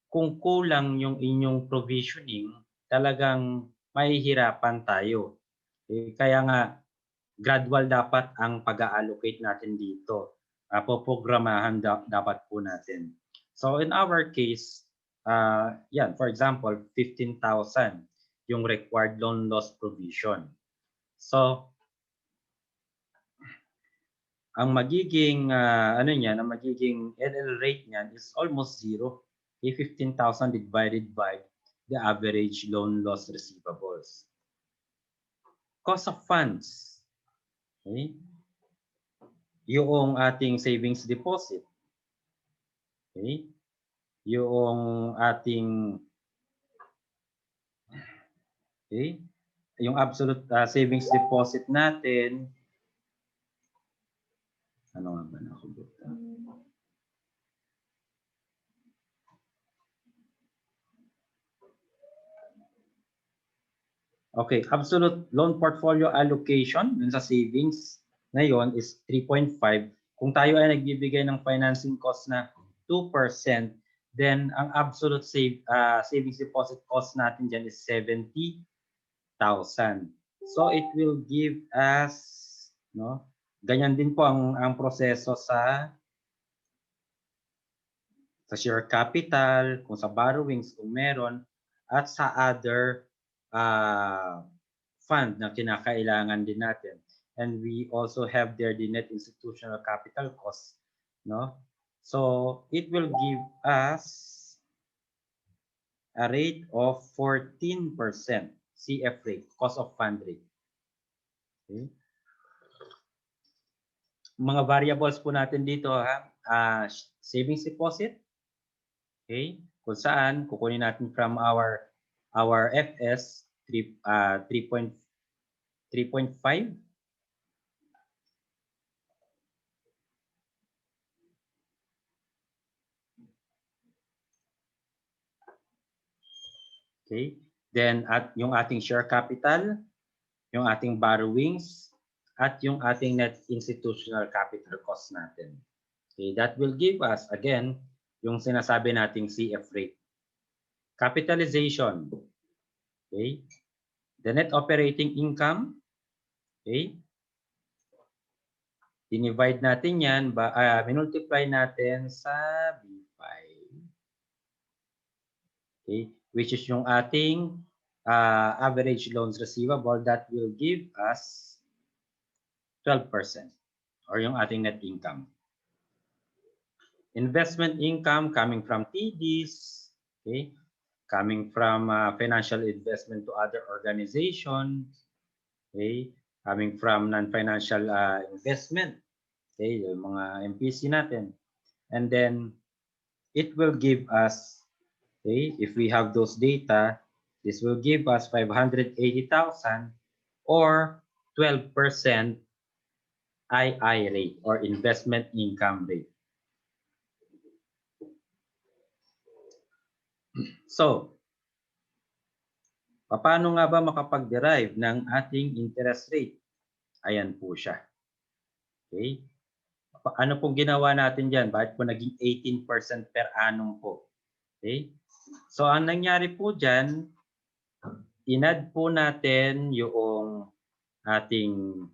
Kung kulang yung inyong provisioning, talagang mahihirapan tayo. Kaya nga, gradual dapat ang pag-allocate natin dito. Poprogramahan dapat po natin. So in our case, yan, for example, 15,000 yung required loan loss provision. So, ang magiging ang magiging LL rate niyan is almost zero. 15,000 divided by the average loan loss receivables. Cost of funds. Okay? Yung ating savings deposit. Okay? Yung ating yung absolute savings deposit natin. Ano nga ba nakubuta? Okay, absolute loan portfolio allocation dun sa savings ngayon is 3.5. Kung tayo ay nagbibigay ng financing cost na 2%, then ang absolute savings deposit cost natin dyan is 70,000. So it will give us, no? Ganyan din po ang proseso sa share capital, kung sa borrowings kung meron, at sa other fund na kinakailangan din natin. And we also have there the net institutional capital cost, no? So it will give us a rate of 14% CF rate, cost of fund rate. Okay. Mga variables po natin dito, savings deposit, okay? Kung saan kukunin natin from our FS 3.5. Okay? Then at yung ating share capital, yung ating borrowings, at yung ating net institutional capital cost natin. Okay, that will give us again yung sinasabi nating CF rate. Capitalization. Okay? The net operating income, okay? Dinivide natin yan, minultiply natin sa B5. Okay? Which is yung ating average loans receivable, that will give us 12% or yung ating net income. Investment income coming from TDs, okay? Coming from financial investment to other organizations, okay? Coming from non-financial investment, okay? Yung mga MPC natin. And then it will give us, okay, if we have those data, this will give us 580,000 or 12% II rate or investment income rate. So, paano nga ba makapag-derive ng ating interest rate? Ayan po siya. Okay? Ano pong ginawa natin dyan? Bakit po naging 18% per annum po? Okay? So, ang nangyari po dyan, inad po natin yung ating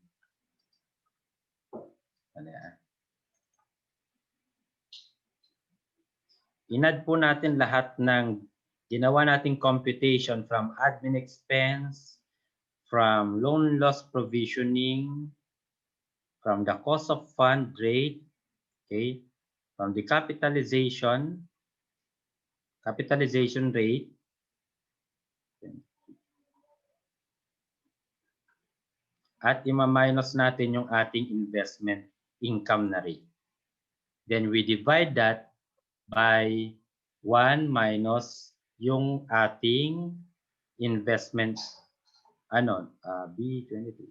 inad po natin lahat ng ginawa nating computation from admin expense, from loan loss provisioning, from the cost of fund rate, okay, from the capitalization rate, at ima-minus natin yung ating investment income na rate. Then we divide that by 1 minus yung ating investment B22.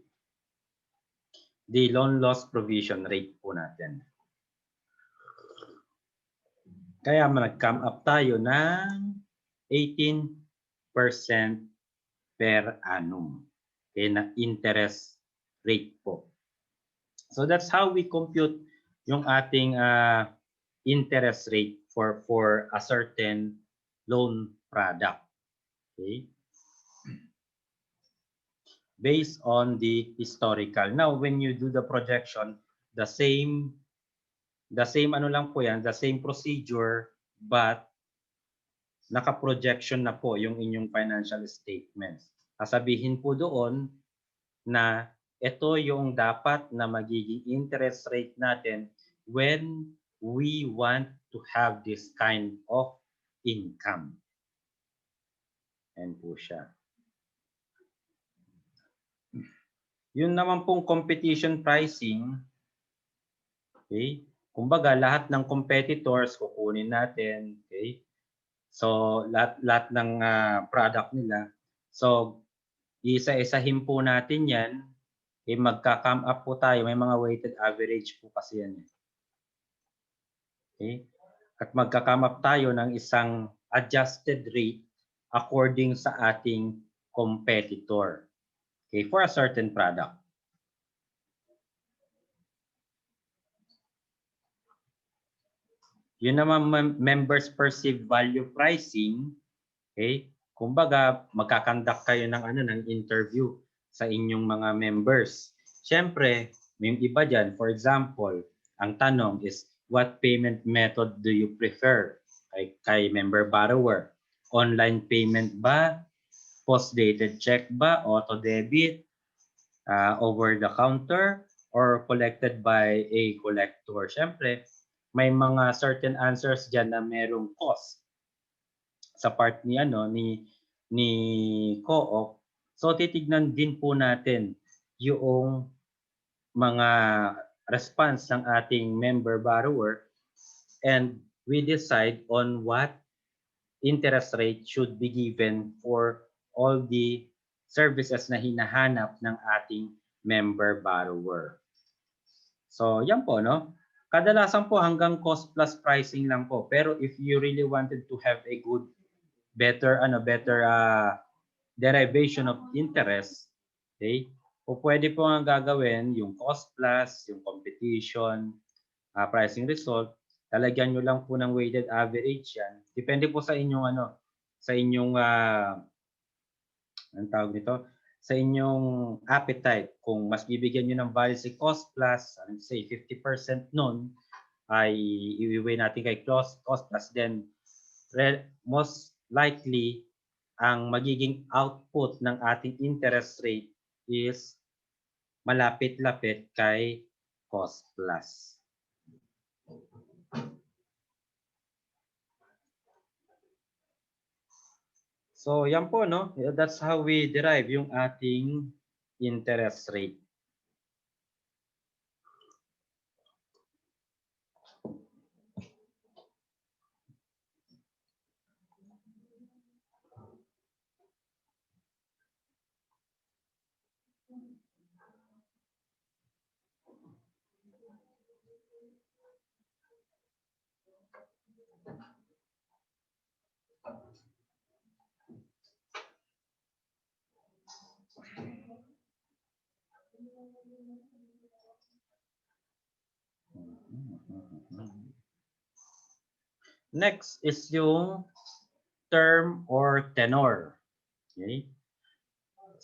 The loan loss provision rate po natin. Kaya nag-come up tayo ng 18% per annum, okay, na interest rate po. So that's how we compute yung ating interest rate for a certain loan product, okay, based on the historical. Now when you do the projection, the same ano lang po yan, the same procedure, but naka-projection na po yung inyong financial statements. Sasabihin po doon na ito yung dapat na magiging interest rate natin when we want to have this kind of income. Yan po siya. Yun naman pong competition pricing, okay? Kumbaga lahat ng competitors kukunin natin, okay? So lahat ng product nila. So isa-isahin po natin 'yan. Magka-come up po tayo, may mga weighted average po kasi yan. Okay? At magka-come up tayo ng isang adjusted rate according sa ating competitor. Okay, for a certain product. Yun naman members perceived value pricing, okay? Kumbaga, magkakandak kayo ng interview sa inyong mga members. Siyempre, may iba dyan. For example, ang tanong is, what payment method do you prefer? Kay member borrower. Online payment ba? Post-dated check ba? Auto debit? Over the counter? Or collected by a collector? Siyempre, may mga certain answers dyan na merong cost sa part ni co-op. So titignan din po natin yung mga response ng ating member borrower and we decide on what interest rate should be given for all the services na hinahanap ng ating member borrower. So yan po, no? Kadalasan po hanggang cost plus pricing lang po. Pero if you really wanted to have a good better derivation of interest, okay? O pwede po ang gagawin yung cost plus, yung competition, pricing result, talagyan nyo lang po ng weighted average yan. Depende po sa inyong sa inyong anong tawag nito? Sa inyong appetite. Kung mas bibigyan nyo ng value sa cost plus, say 50% nun, ay iwi-weigh natin kay cost plus, then most likely ang magiging output ng ating interest rate is malapit-lapit kay cost plus. So, yan po, no? That's how we derive yung ating interest rate. Next is yung term or tenor. Okay?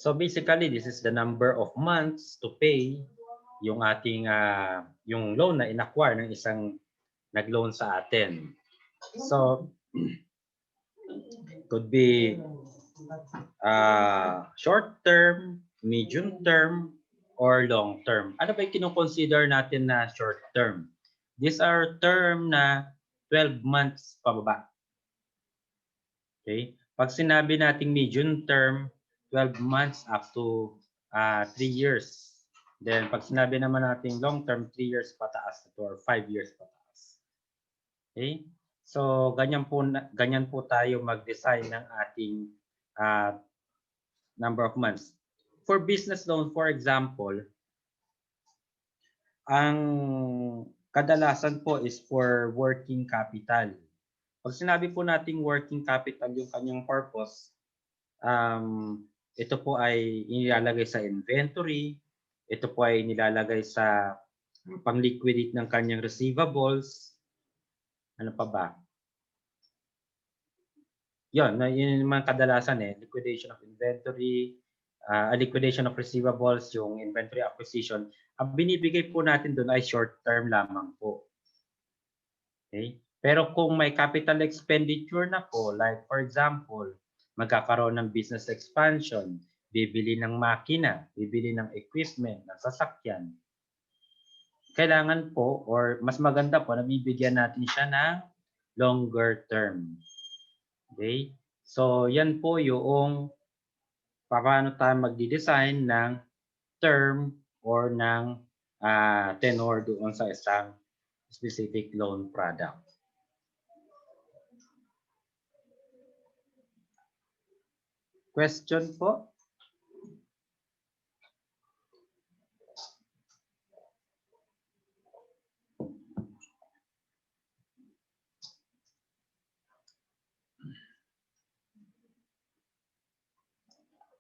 So basically, this is the number of months to pay yung ating yung loan na in-acquire ng isang nag-loan sa atin. So could be short term, medium term, or long term. Ano ba yung kino-consider natin na short term? These are term na 12 months pababa. Okay? Pag sinabi nating medium term, 12 months up to 3 years. Then pag sinabi naman nating long term, 3 years pataas or 5 years pataas. Okay? So ganyan po tayo mag-design ng ating number of months. For business loan, for example, ang kadalasan po is for working capital. Pag sinabi po nating working capital yung kanyang purpose, ito po ay inilalagay sa inventory, ito po ay nilalagay sa pang-liquidate ng kanyang receivables. Ano pa ba? Yun yung mga kadalasan liquidation of inventory, liquidation of receivables, yung inventory acquisition. Ang binibigay po natin doon ay short term lamang po. Okay? Pero kung may capital expenditure na po, like for example, magkakaroon ng business expansion, bibili ng makina, bibili ng equipment, ng sasakyan, kailangan po or mas maganda po na bibigyan natin siya ng longer term. Okay? So, yan po yung paano tayo magdi-design ng term or ng tenor doon sa isang specific loan product. Question po?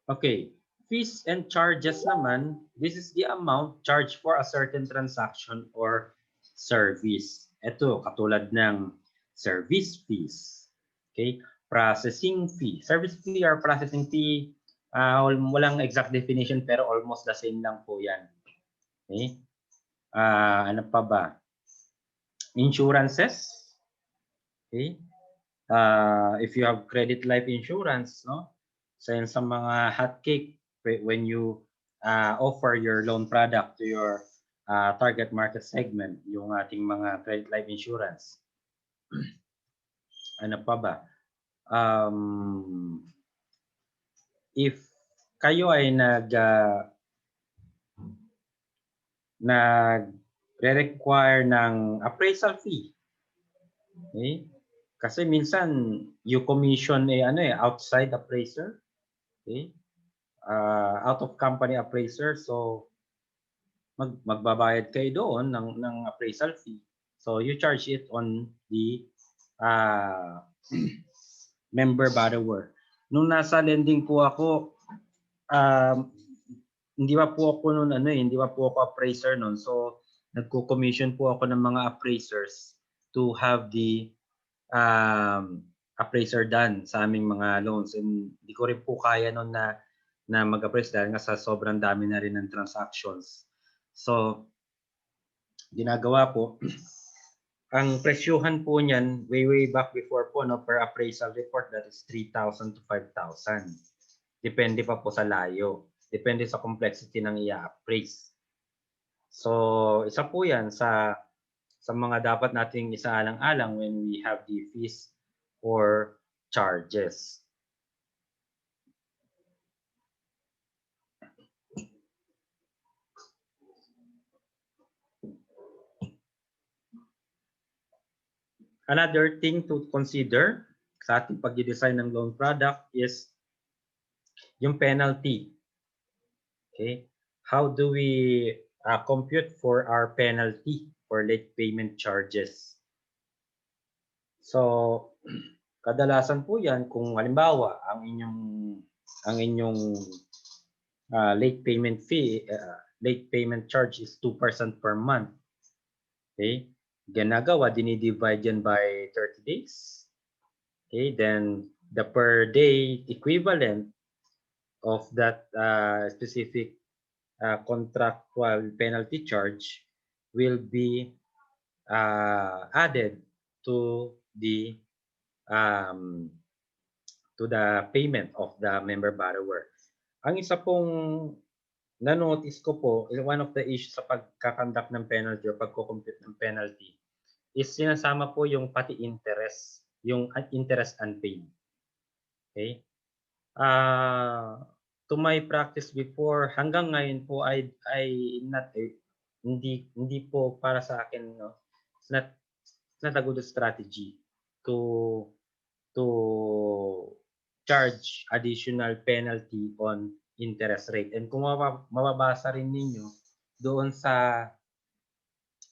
Okay. Fees and charges naman, this is the amount charged for a certain transaction or service. Ito, katulad ng service fees. Okay? Processing fee. Service fee or processing fee, walang exact definition pero almost the same lang po yan. Okay? Ano pa ba? Insurances. Okay? If you have credit life insurance, no? So sa mga hot cake, when you offer your loan product to your target market segment, yung ating mga credit life insurance. Ano pa ba? If kayo ay nag-require ng appraisal fee, okay? Kasi minsan you commission outside appraiser, okay? Out of company appraiser, so magbabayad kayo doon ng appraisal fee. So you charge it on the member borrower. Nung nasa lending po ako, hindi pa po ako appraiser noon. So nagko-commission po ako ng mga appraisers to have the appraiser done sa aming mga loans. And hindi ko rin po kaya noon na mag-appraise dahil nga sa sobrang dami na rin ng transactions. So, ginagawa po, ang presyuhan po niyan, way back before po, per appraisal report, that is 3,000 to 5,000. Depende pa po sa layo. Depende sa complexity ng i-appraise. So, isa po yan sa mga dapat nating isaalang-alang when we have the fees or charges. Another thing to consider sa ating pag-design ng loan product is yung penalty. Okay? How do we compute for our penalty for late payment charges? So, kadalasan po yan kung halimbawa ang inyong late payment fee, late payment charge is 2% per month. Okay? Ginagawa, dinidivide yan by 30 days. Okay, then the per day equivalent of that specific contractual penalty charge will be added to the payment of the member borrower. Ang isa pong na-notice ko po, one of the issues sa pagkakandak ng penalty o pagko-compute ng penalty is sinasama po yung pati interest, yung interest unpaid. Okay? To my practice before, hanggang ngayon po ay hindi po para sa akin, no, it's not a good strategy to charge additional penalty on interest rate. And kung mababasa rin ninyo doon sa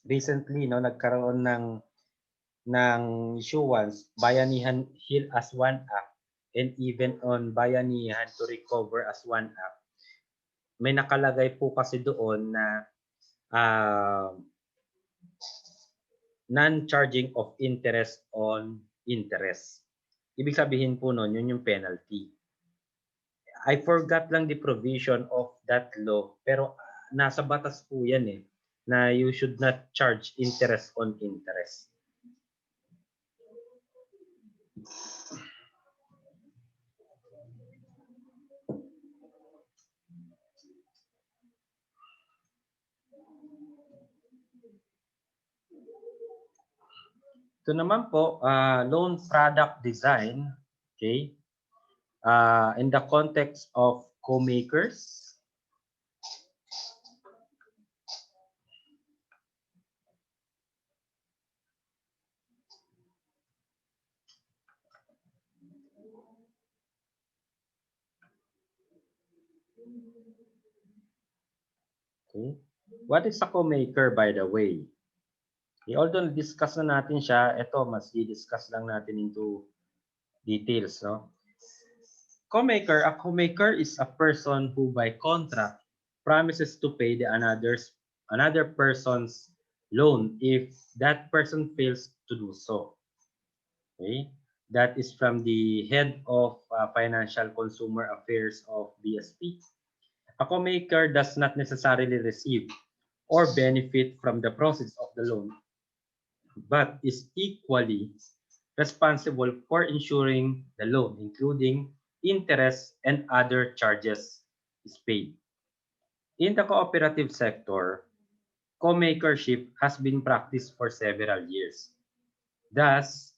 recently, no, nagkaroon ng issuance, Bayanihan Heal as One Act, and even on Bayanihan to Recover as One Act, may nakalagay po kasi doon na non-charging of interest on interest. Ibig sabihin po nun, yun yung penalty. I forgot lang the provision of that law, pero nasa batas po yan eh, na you should not charge interest on interest. Ito naman po, loan product design, okay? In the context of co-makers. Okay. What is a co-maker, by the way? Okay, although discuss na natin siya, ito mas i-discuss lang natin into details, no? A co-maker is a person who by contract promises to pay another person's loan if that person fails to do so. Okay? That is from the head of Financial Consumer Affairs of BSP. A co-maker does not necessarily receive or benefit from the process of the loan, but is equally responsible for ensuring the loan, including interest and other charges, is paid. In the cooperative sector, co-makership has been practiced for several years. Thus,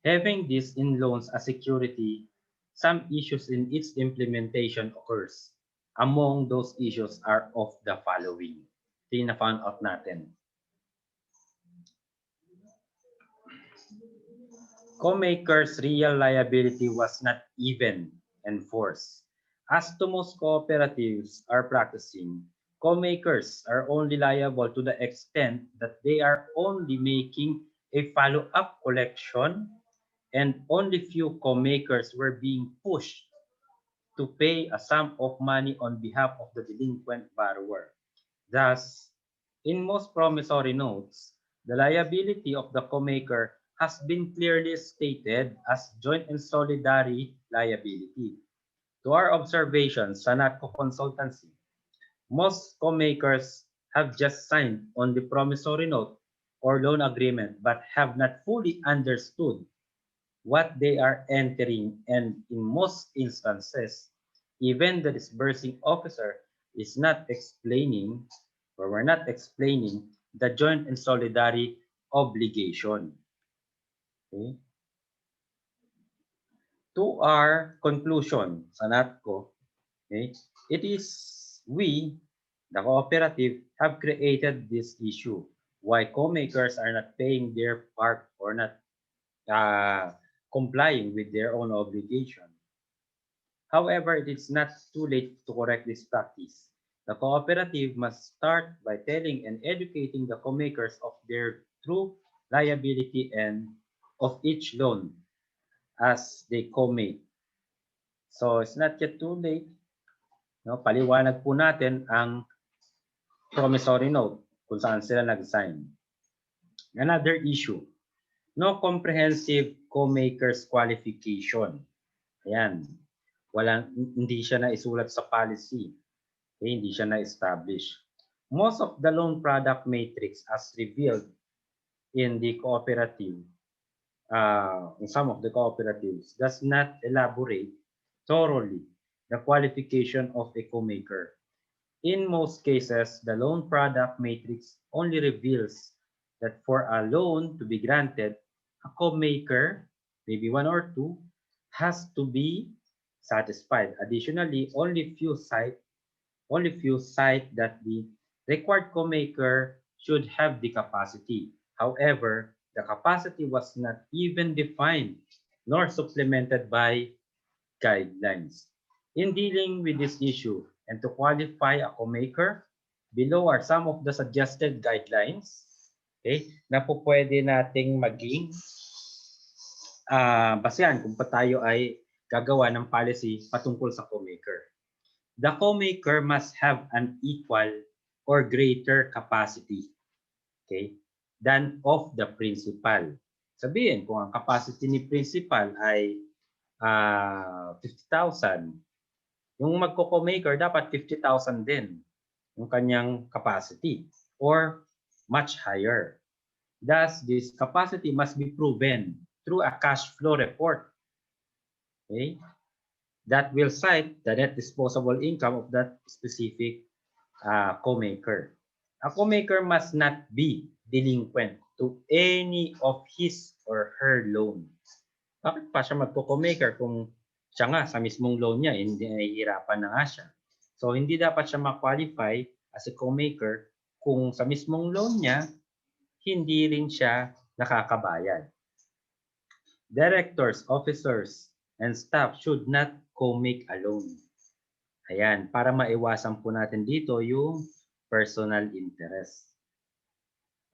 having this in loans as security, some issues in its implementation occurs. Among those issues are of the following. Ito yung na-found out natin. Co-makers' real liability was not even enforced. As to most cooperatives are practicing, co-makers are only liable to the extent that they are only making a follow-up collection, and only few co-makers were being pushed to pay a sum of money on behalf of the delinquent borrower. Thus, in most promissory notes, the liability of the co-maker has been clearly stated as joint and solidary liability. To our observations sa NATCO consultancy, most co-makers have just signed on the promissory note or loan agreement but have not fully understood what they are entering, and in most instances, even the disbursing officer is not explaining, or we're not explaining the joint and solidary obligation. Okay? To our conclusion sa NATCO, okay, it is we, the cooperative, have created this issue. Why co-makers are not paying their part or not complying with their own obligation. However, it is not too late to correct this practice. The cooperative must start by telling and educating the co-makers of their true liability and of each loan as they co-make. So it's not yet too late. No, paliwanag po natin ang promissory note kung saan sila nag-sign. Another issue, no comprehensive co-makers qualification. Ayan. Hindi siya na-isulat sa policy. Okay, hindi siya na-establish. Most of the loan product matrix as revealed in the cooperative, in some of the cooperatives, does not elaborate thoroughly the qualification of a co-maker. In most cases, the loan product matrix only reveals that for a loan to be granted, a co-maker, maybe one or two, has to be satisfied. Additionally, only few cite that the required co-maker should have the capacity. However, the capacity was not even defined nor supplemented by guidelines. In dealing with this issue and to qualify a co-maker, below are some of the suggested guidelines, okay, na po pwede nating maging basehan kung pa tayo ay gagawa ng policy patungkol sa co-maker. The co-maker must have an equal or greater capacity, okay, than of the principal. Sabihin, kung ang capacity ni principal ay 50,000, yung magko-co-maker dapat 50,000 din yung kanyang capacity or much higher. Thus, this capacity must be proven through a cash flow report, okay, that will cite the net disposable income of that specific co-maker. A co-maker must not be delinquent to any of his or her loans. Bakit pa siya magko-co-maker kung siya nga sa mismong loan niya, hindi nahihirapan na nga siya. So, hindi dapat siya ma-qualify as a co-maker kung sa mismong loan niya, hindi rin siya nakakabayad. Directors, officers, and staff should not co-make alone. Ayan, para maiwasan po natin dito yung personal interest.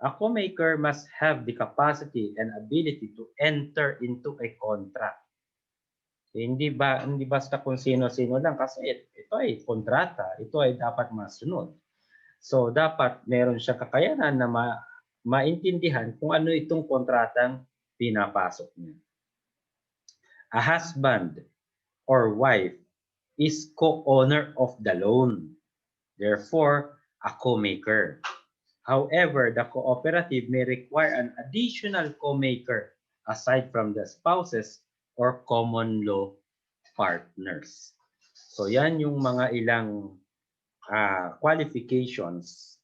A co-maker must have the capacity and ability to enter into a contract. Hindi basta kung sino-sino lang kasi ito ay kontrata, ito ay dapat masunod. So dapat meron siyang kakayanan na maintindihan kung ano itong kontratang pinapasok niya. A husband or wife is co-owner of the loan, therefore a co-maker. However, the cooperative may require an additional co-maker aside from the spouses or common law partners. So yan yung mga ilang qualifications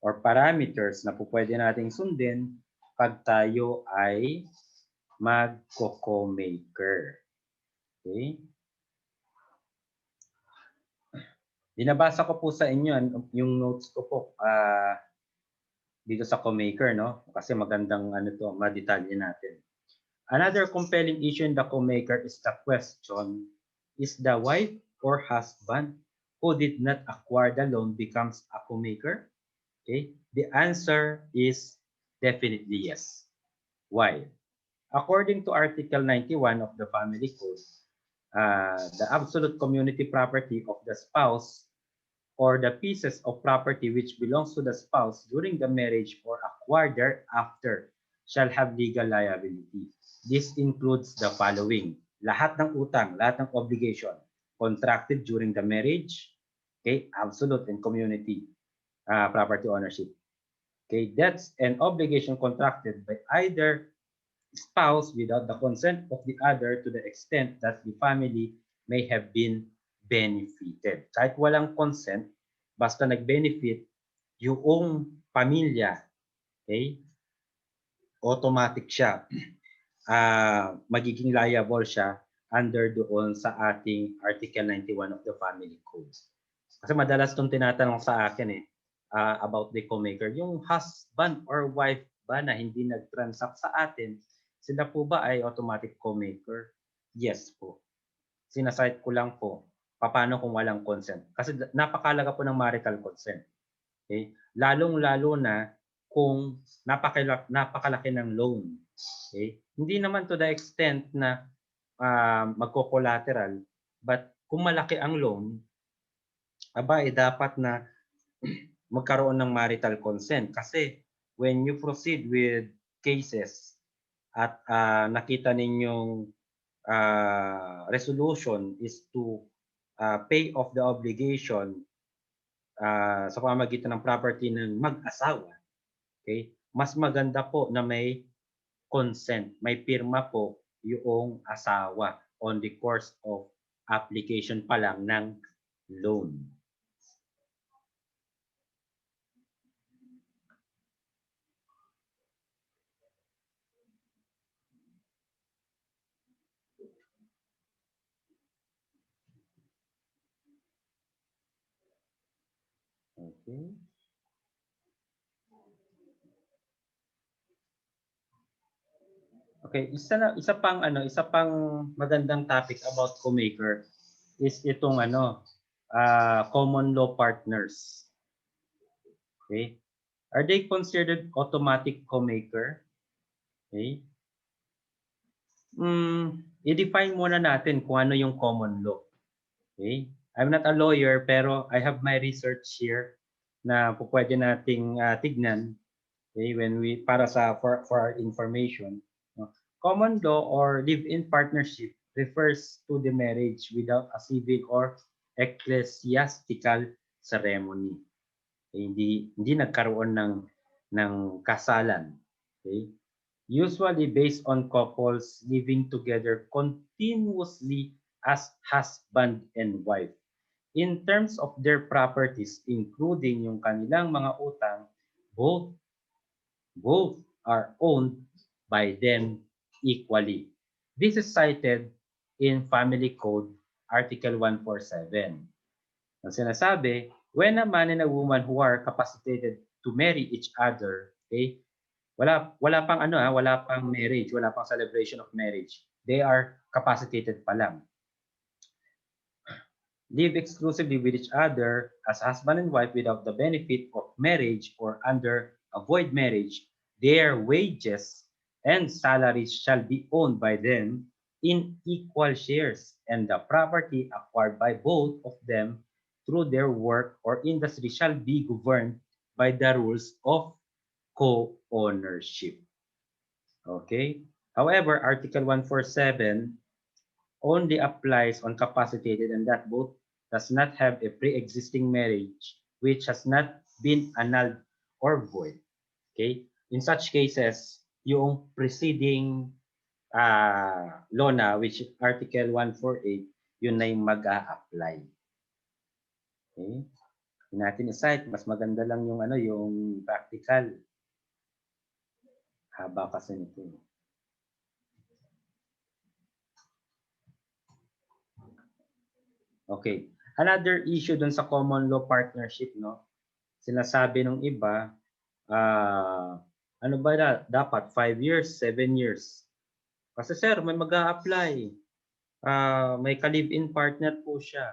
or parameters na po pwede nating sundin pag tayo ay mag-co-maker. Okay? Binabasa ko po sa inyo yung notes ko po dito sa co-maker, no? Kasi magandang madetalye natin. Another compelling issue in the co-maker is the question, is the wife or husband who did not acquire the loan becomes a co-maker? Okay, the answer is definitely yes. Why? According to Article 91 of the Family Code, the absolute community property of the spouse or the pieces of property which belongs to the spouse during the marriage or acquired thereafter shall have legal liability. This includes the following: lahat ng utang, lahat ng obligation contracted during the marriage, okay, absolute and community property ownership. Okay, debts and obligation contracted by either spouse without the consent of the other to the extent that the family may have been benefited. Kahit walang consent, basta nag-benefit yung pamilya, okay, automatic siya. Magiging liable siya under doon sa ating Article 91 of the Family Code. Kasi madalas itong tinatanong sa akin about the co-maker. Yung husband or wife ba na hindi nag-transact sa atin, sila po ba ay automatic co-maker? Yes po. Sinasite ko lang po, paano kung walang consent? Kasi napakalaga po ng marital consent. Okay? Lalong-lalo na kung napakalaki ng loan. Okay? Hindi naman to the extent na magko-collateral, but kung malaki ang loan, dapat na magkaroon ng marital consent. Kasi when you proceed with cases at nakita ninyong resolution is to pay off the obligation sa pamamagitan ng property ng mag-asawa, okay? Mas maganda po na may consent, may pirma po yung asawa on the course of application pa lang ng loan. Okay. Okay, isa pang magandang topic about co-maker is itong common law partners. Okay? Are they considered automatic co-maker? Okay? I-define muna natin kung ano yung common law. Okay? I'm not a lawyer pero I have my research here na pwede nating tignan, okay, for our information. Common law or live-in partnership refers to the marriage without a civil or ecclesiastical ceremony. Okay, hindi nagkaroon ng kasalan. Okay? Usually based on couples living together continuously as husband and wife. In terms of their properties, including yung kanilang mga utang, both are owned by them equally. This is cited in Family Code Article 147. Ang sinasabi, when a man and a woman who are capacitated to marry each other, okay, wala pang marriage, wala pang celebration of marriage. They are capacitated pa lang. Live exclusively with each other as husband and wife without the benefit of marriage or under a void marriage, their wages and salaries shall be owned by them in equal shares, and the property acquired by both of them through their work or industry shall be governed by the rules of co-ownership. Okay? However, Article 147 only applies on capacitated and that both does not have a pre-existing marriage which has not been annulled or void. Okay? In such cases, yung preceding law na, which is Article 148, yun na yung mag-a-apply. Okay? Hindi natin i-cite, mas maganda lang yung yung practical. Haba kasi nito. Okay. Another issue dun sa common law partnership, no? Sinasabi ng iba, ano ba dapat 5 years, 7 years? Kasi sir, may mag-a-apply. May ka-live-in partner po siya.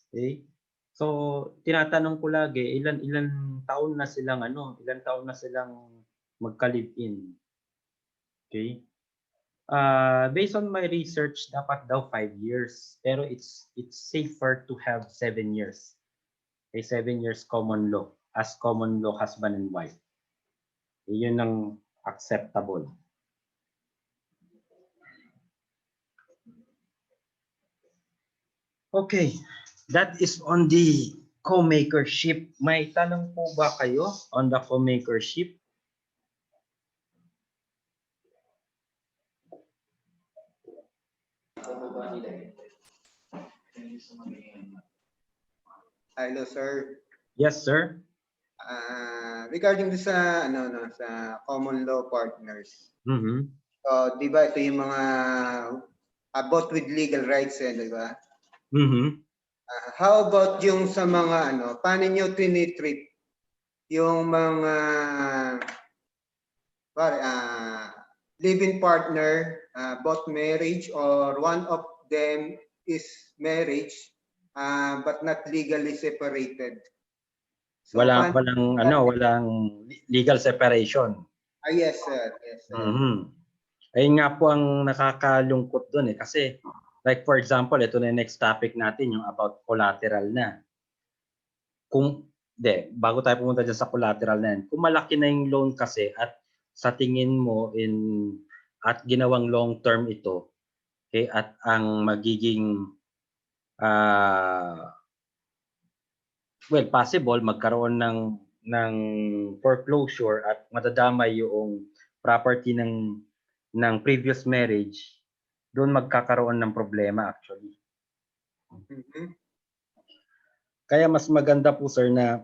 Okay? So, tinatanong ko lagi, ilan taon na silang magka-live-in. Okay? Based on my research, dapat daw 5 years. Pero it's safer to have 7 years. Okay, 7 years common law as common law husband and wife. Yun ang acceptable. Okay, that is on the co-makership. May tanong po ba kayo on the co-makership? Hello, sir. Yes, sir. Regarding sa sa common law partners. Mm-hmm. So, 'di ba ito yung mga both with legal rights, 'di ba? Mm-hmm. How about yung sa mga paano niyo tinitreat yung mga live-in partner, both marriage or one of them is marriage but not legally separated. So, Walang legal separation. Yes, sir. Yes, sir. Mm-hmm. Ayun nga po ang nakakalungkot doon kasi like for example, ito na yung next topic natin yung about collateral na. Bago tayo pumunta dyan sa collateral na yan, kung malaki na yung loan kasi at sa tingin mo at ginawang long term ito, okay, at ang magiging possible magkaroon ng foreclosure at madadamay yung property ng previous marriage, doon magkakaroon ng problema actually. Mm-hmm. Kaya mas maganda po sir na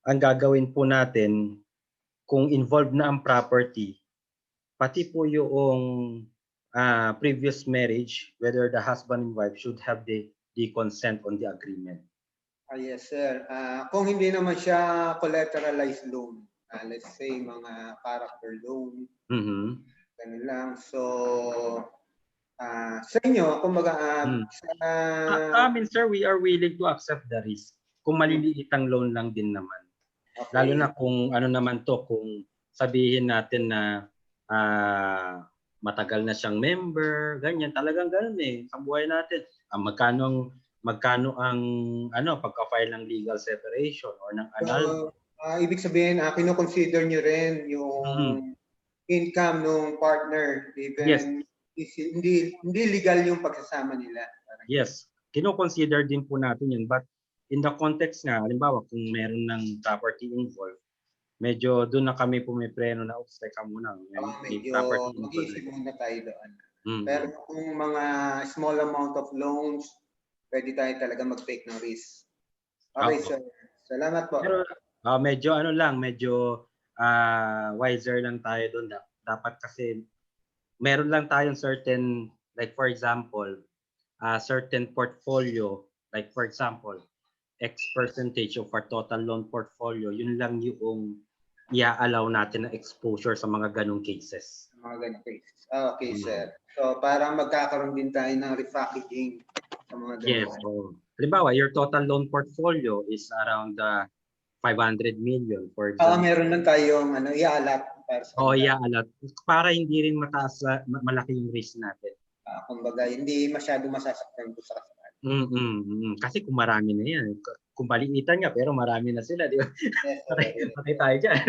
ang gagawin po natin kung involved na ang property, pati po yung previous marriage, whether the husband and wife should have the consent on the agreement. Yes, sir. Kung hindi naman siya collateralized loan, let's say mga character loan, ganun lang. So, sa inyo, kumbaga, sa amin, sir, we are willing to accept the risk. Kung maliliit ang loan lang din naman. Okay. Lalo na kung ano naman to, kung sabihin natin na matagal na siyang member, ganyan. Talagang ganun sa buhay natin. Magkano ang pagka-file ng legal separation or ng annulment. Ibig sabihin, kino-consider nyo rin yung income ng partner, even yes. Hindi legal yung pagsasama nila. Yes, kino-consider din po natin yun. But in the context nga, halimbawa kung meron ng property involved, medyo doon na kami pumipreno na, teka muna. Medyo mag-iisip muna tayo doon. Pero kung mga small amount of loans, pwede tayo talaga mag-take ng risk. Okay, sir. Salamat po. Pero medyo wiser lang tayo doon. Dapat kasi meron lang tayong certain, like for example, certain portfolio, like for example, X percentage of our total loan portfolio, yun lang yung i-allow natin na exposure sa mga ganong cases. Mga ganong cases. Okay, sir. So, parang magkakaroon din tayo ng repackaging sa mga ganong. Yes. So, halimbawa, your total loan portfolio is around 500 million, for example. Meron lang tayong i-alat. I-alat. Para hindi rin mataas, malaki yung risk natin. Kumbaga, hindi masyado masasaktan po sa kasama. Kasi kung marami na yan, kung baliitan nga, pero marami na sila, di ba? Yes, patay tayo dyan.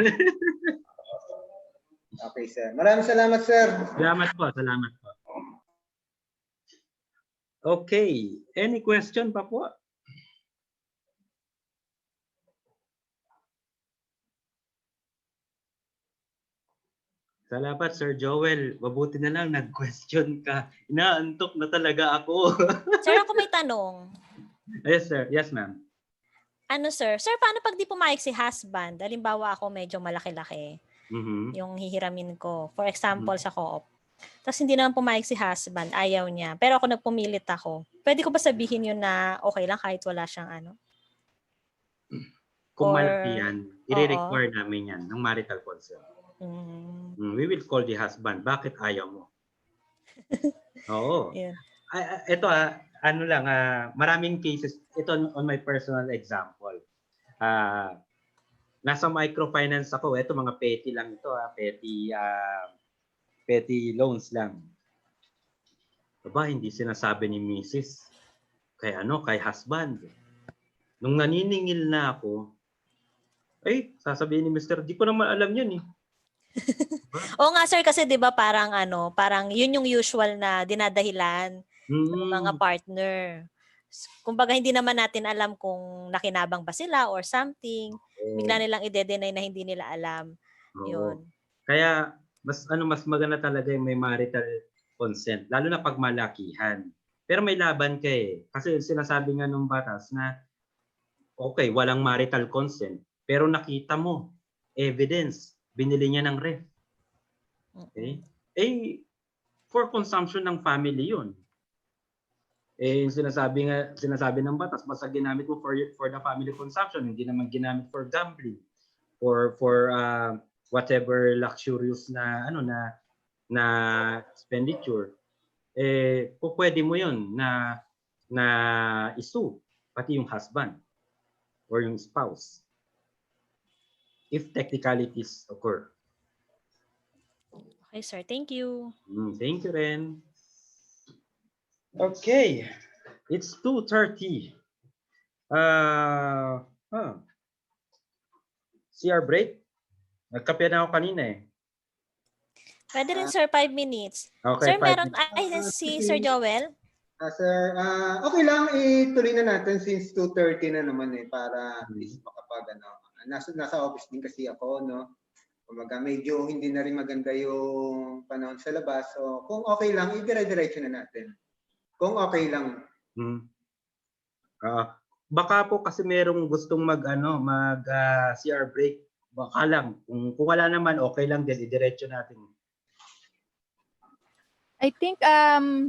Okay, sir. Maraming salamat, sir. Salamat po. Okay. Any question pa po? Salamat, Sir Joel. Mabuti na lang nag-question ka. Inaantok na talaga ako. Sir, ako may tanong. Yes, sir. Yes, ma'am. Sir? Sir, paano pag di pumayag si husband? Halimbawa ako medyo malaki-laki. Yung hihiramin ko. For example, sa co-op. Tapos hindi naman pumayag si husband. Ayaw niya. Pero ako nagpumilit ako. Pwede ko ba sabihin yun na okay lang kahit wala siyang Kung malaki yan, i-require namin yan ng marital consent. We will call the husband. Bakit ayaw mo? Oo. Yeah. Ito maraming cases. Ito on my personal example. Nasa microfinance ako. Ito mga petty lang ito. Petty loans lang. Aba, hindi sinasabi ni Mrs. Kay husband. Nung naniningil na ako, sasabihin ni Mr. Di ko naman alam yun eh. Oo nga sir, kasi 'di ba parang parang yun yung usual na dinadahilan ng mga partner. Kumbaga hindi naman natin alam kung nakinabang ba sila or something. Bigla nilang i-deny na hindi nila alam. Yun. Kaya mas maganda talaga yung may marital consent, lalo na pag malakihan. Pero may laban ka eh. Kasi sinasabi nga ng batas na okay, walang marital consent, pero nakita mo evidence, binili niya ng ref. Okay? Eh, for consumption ng family yun. Eh, sinasabi ng batas, basta ginamit mo for the family consumption, hindi naman ginamit for gambling, for whatever luxurious na na expenditure. Eh, pwede mo yun na isu, pati yung husband or yung spouse, if technicalities occur. Okay, sir. Thank you. Thank you, Ren. Okay, it's 2:30. CR break? Nagkape na ako kanina eh. Pwede rin, sir, 5 minutes. Okay, Sir, meron si Sir Joel? Sir, okay lang, ituloy na natin since 2:30 na naman eh, para at least makapag, nasa office din kasi ako, no? Kumaga, medyo hindi na rin maganda yung panahon sa labas. So, kung okay lang, idire-diretso na natin. Kung okay lang. Baka po kasi merong gustong mag CR break. Baka lang. Kung wala naman, okay lang din. Idiretso natin. I think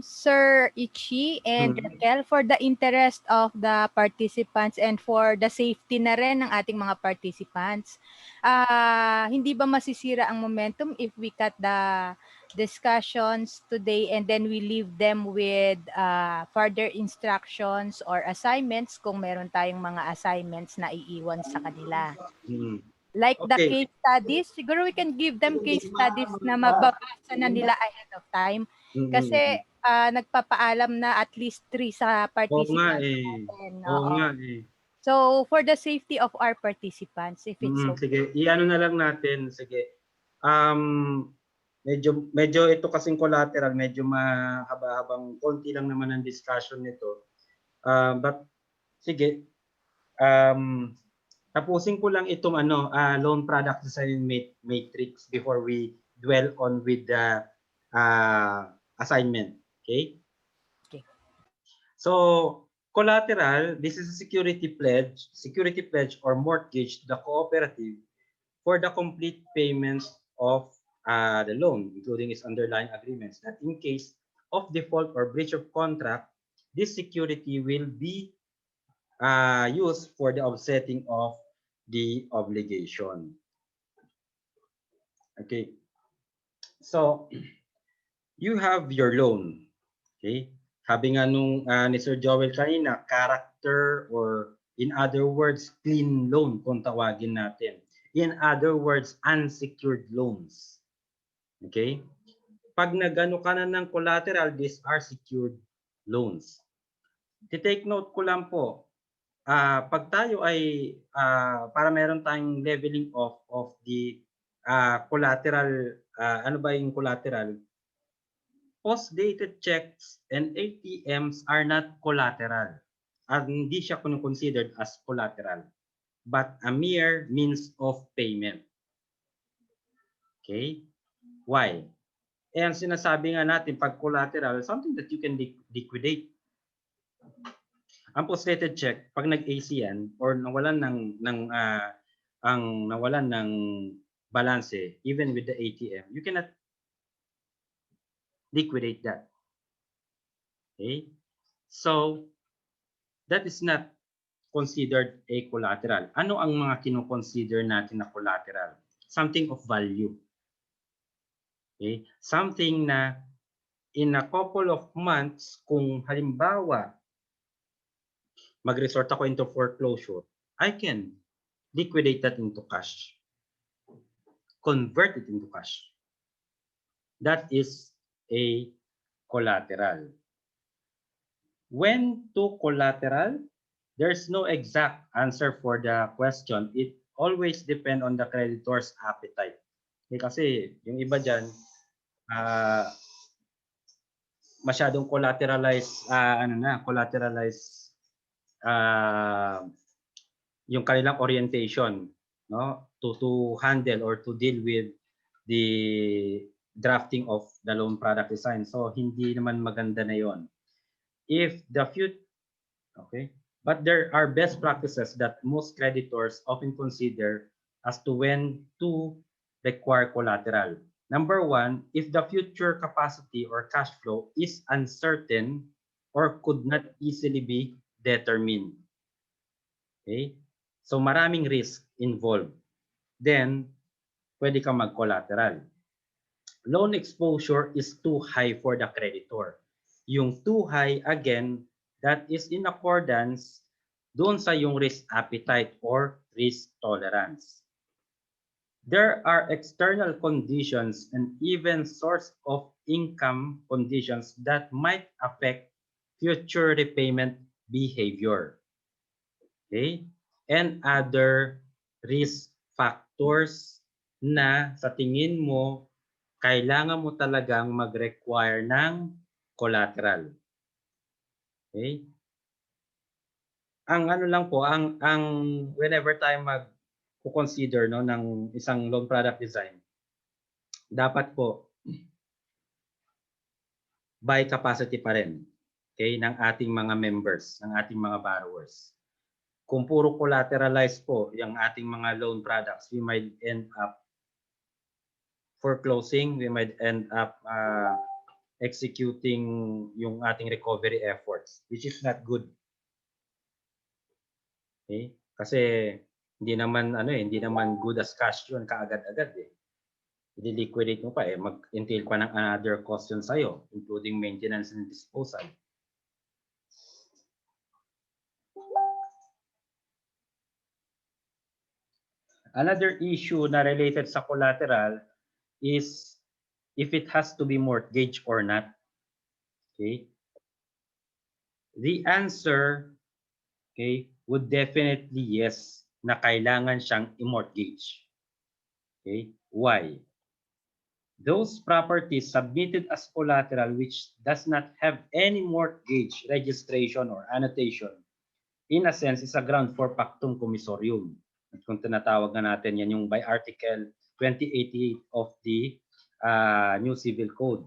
Sir Ichi and Raquel, for the interest of the participants and for the safety na rin ng ating mga participants, hindi ba masisira ang momentum if we cut the discussions today and then we leave them with further instructions or assignments kung meron tayong mga assignments na iiwan sa kanila? Like the case studies, siguro we can give them case studies na mababasa na nila ahead of time. Kasi nagpapaalam na at least 3 sa participants natin. Oo nga eh. So, for the safety of our participants, if it's okay. Sige, iano na lang natin. Sige. Medyo ito kasing collateral, medyo mahaba-habang konti lang naman ang discussion nito. But sige, tapusin ko lang itong loan product design matrix before we dwell on with the assignment. Okay? So, collateral, this is a security pledge or mortgage to the cooperative for the complete payments of the loan, including its underlying agreements, that in case of default or breach of contract, this security will be used for the offsetting of the obligation. Okay. So, you have your loan. Okay. Sabi nga nung ni Sir Joel kanina, character or in other words, clean loan kung tawagin natin. In other words, unsecured loans. Okay? Pag nagano ka na ng collateral, these are secured loans. Take note ko lang po, pag tayo ay para meron tayong leveling off of the collateral, ano ba yung collateral? Post-dated checks and ATMs are not collateral. Hindi siya considered as collateral, but a mere means of payment. Okay? Why? Ang sinasabi nga natin pag collateral, something that you can liquidate. Ang post-dated check, pag nag-AC yan or nawalan ng balance, even with the ATM, you cannot liquidate that. Okay? So, that is not considered a collateral. Ano ang mga kino-consider natin na collateral? Something of value. Okay? Something na in a couple of months, kung halimbawa mag-resort ako into foreclosure, I can liquidate that into cash. Convert it into cash. That is a collateral. When to collateral? There's no exact answer for the question. It always depends on the creditor's appetite. Kasi yung iba dyan, masyadong collateralized, yung kanilang orientation, no, to handle or to deal with the drafting of the loan product design. So hindi naman maganda na yon. if the future, okay, but there are best practices that most creditors often consider as to when to require collateral. Number one, if the future capacity or cash flow is uncertain or could not easily be determined. Okay? So maraming risk involved. Then, pwede kang mag-collateral. Loan exposure is too high for the creditor. Yung too high, again, that is in accordance doon sa yung risk appetite or risk tolerance. There are external conditions and even source of income conditions that might affect future repayment behavior. Okay? And other risk factors na sa tingin mo kailangan mo talagang mag-require ng collateral. Okay? Ang ano lang po, ang whenever tayo mag-consider no ng isang loan product design, dapat po buy capacity pa rin, okay, ng ating mga members, ng ating mga borrowers. Kung puro collateralized po yung ating mga loan products, we might end up foreclosing, we might end up executing yung ating recovery efforts, which is not good. Okay? Kasi hindi naman good as cash yun kaagad-agad eh. I-liquidate mo pa eh, mag-entail pa ng another cost yun sa'yo, including maintenance and disposal. Another issue na related sa collateral is if it has to be mortgaged or not. Okay? The answer, okay, would definitely yes, na kailangan siyang i-mortgage. Okay? Why? Those properties submitted as collateral which does not have any mortgage registration or annotation, in a sense, is a ground for pactum commissorium. At kung tinatawag na natin yan yung by Article 2088 of the New Civil Code.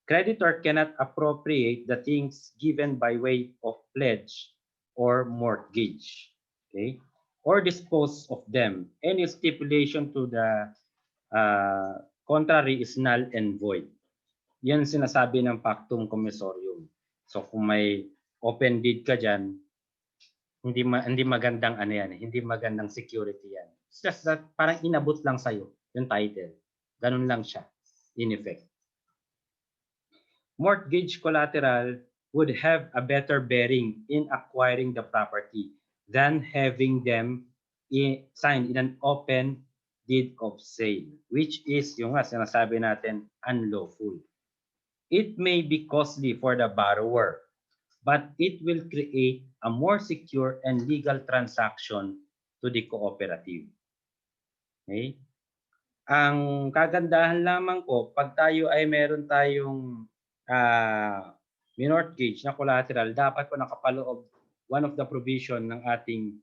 Creditor cannot appropriate the things given by way of pledge or mortgage, okay, or dispose of them. Any stipulation to the contrary is null and void. Yan sinasabi ng pactum commissorium. So kung may open deed ka dyan, hindi magandang ano yan, hindi magandang security yan. It's just that parang inabot lang sa'yo yung title. Ganun lang siya, in effect. Mortgage collateral would have a better bearing in acquiring the property than having them signed in an open deed of sale, which is yung nga sinasabi natin unlawful. It may be costly for the borrower, but it will create a more secure and legal transaction to the cooperative. Okay? Ang kagandahan lamang po, pag tayo ay meron tayong mortgage na collateral, dapat po nakapaloob one of the provision ng ating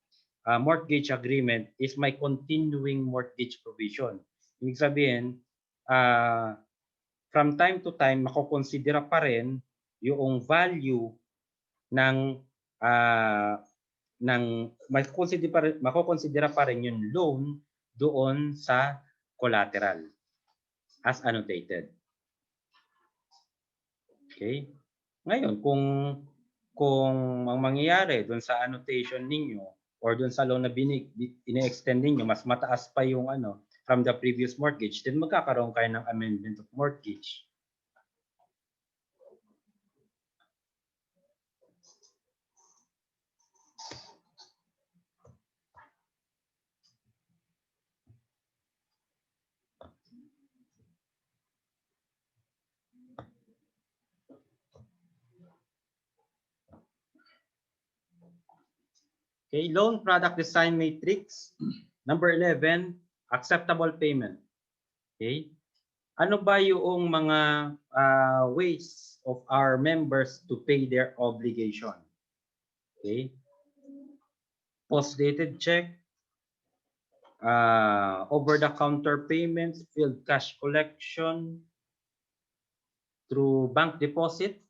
mortgage agreement is my continuing mortgage provision. Ibig sabihin, from time to time, makukonsidera pa rin yung value ng makukonsidera pa rin yung loan doon sa collateral as annotated. Okay? Ngayon, kung ang mangyayari doon sa annotation ninyo or doon sa loan na ine-extend ninyo, mas mataas pa yung from the previous mortgage, then magkakaroon kayo ng amendment of mortgage. Okay, loan product design matrix. Number 11, acceptable payment. Okay? Ano ba yung mga ways of our members to pay their obligation? Okay? Post-dated check, over-the-counter payments, field cash collection, through bank deposit,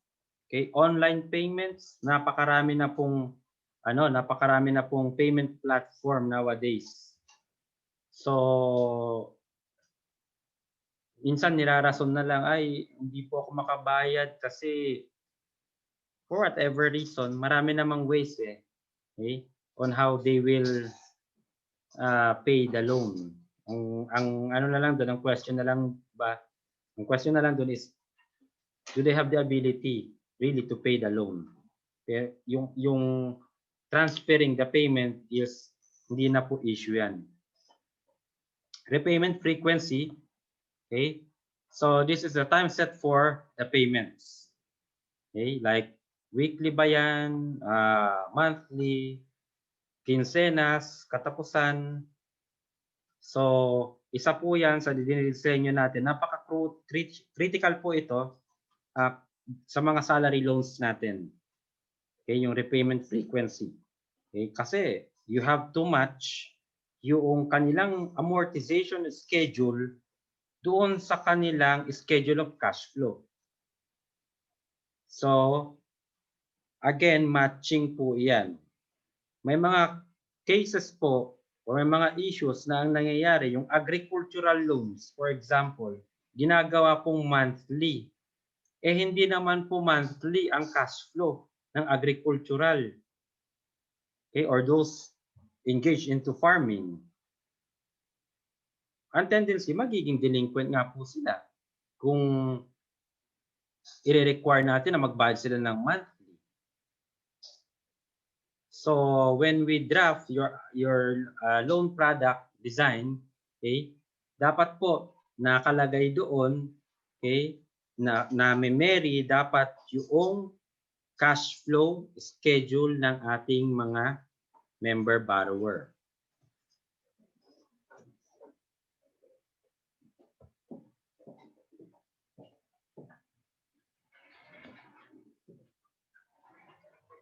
Okay, online payments, napakarami na pong payment platform nowadays. So minsan nirarason na lang, ay hindi po ako makabayad kasi for whatever reason, marami namang ways okay, on how they will pay the loan. Ang ano na lang doon, ang question na lang doon is, do they have the ability really to pay the loan? Okay? Yung transferring the payment is hindi na po issue yan. Repayment frequency, okay? So this is the time set for the payments. Okay, like weekly ba yan, monthly, quincenas, katapusan. So isa po yan sa dinidisenyo natin. Napaka-critical po ito sa mga salary loans natin. Okay, yung repayment frequency. Okay, kasi you have to match yung kanilang amortization schedule doon sa kanilang schedule of cash flow. So, again, matching po yan. May mga cases po o may mga issues na ang nangyayari, yung agricultural loans, for example, ginagawa pong monthly. Hindi naman po monthly ang cash flow ng agricultural. Okay, or those engaged into farming. Ang tendency, magiging delinquent nga po sila kung i-require natin na mag-budget sila ng monthly. So when we draft your loan product design, okay, dapat po nakalagay doon, okay, na may dapat yung cash flow schedule ng ating mga member borrower.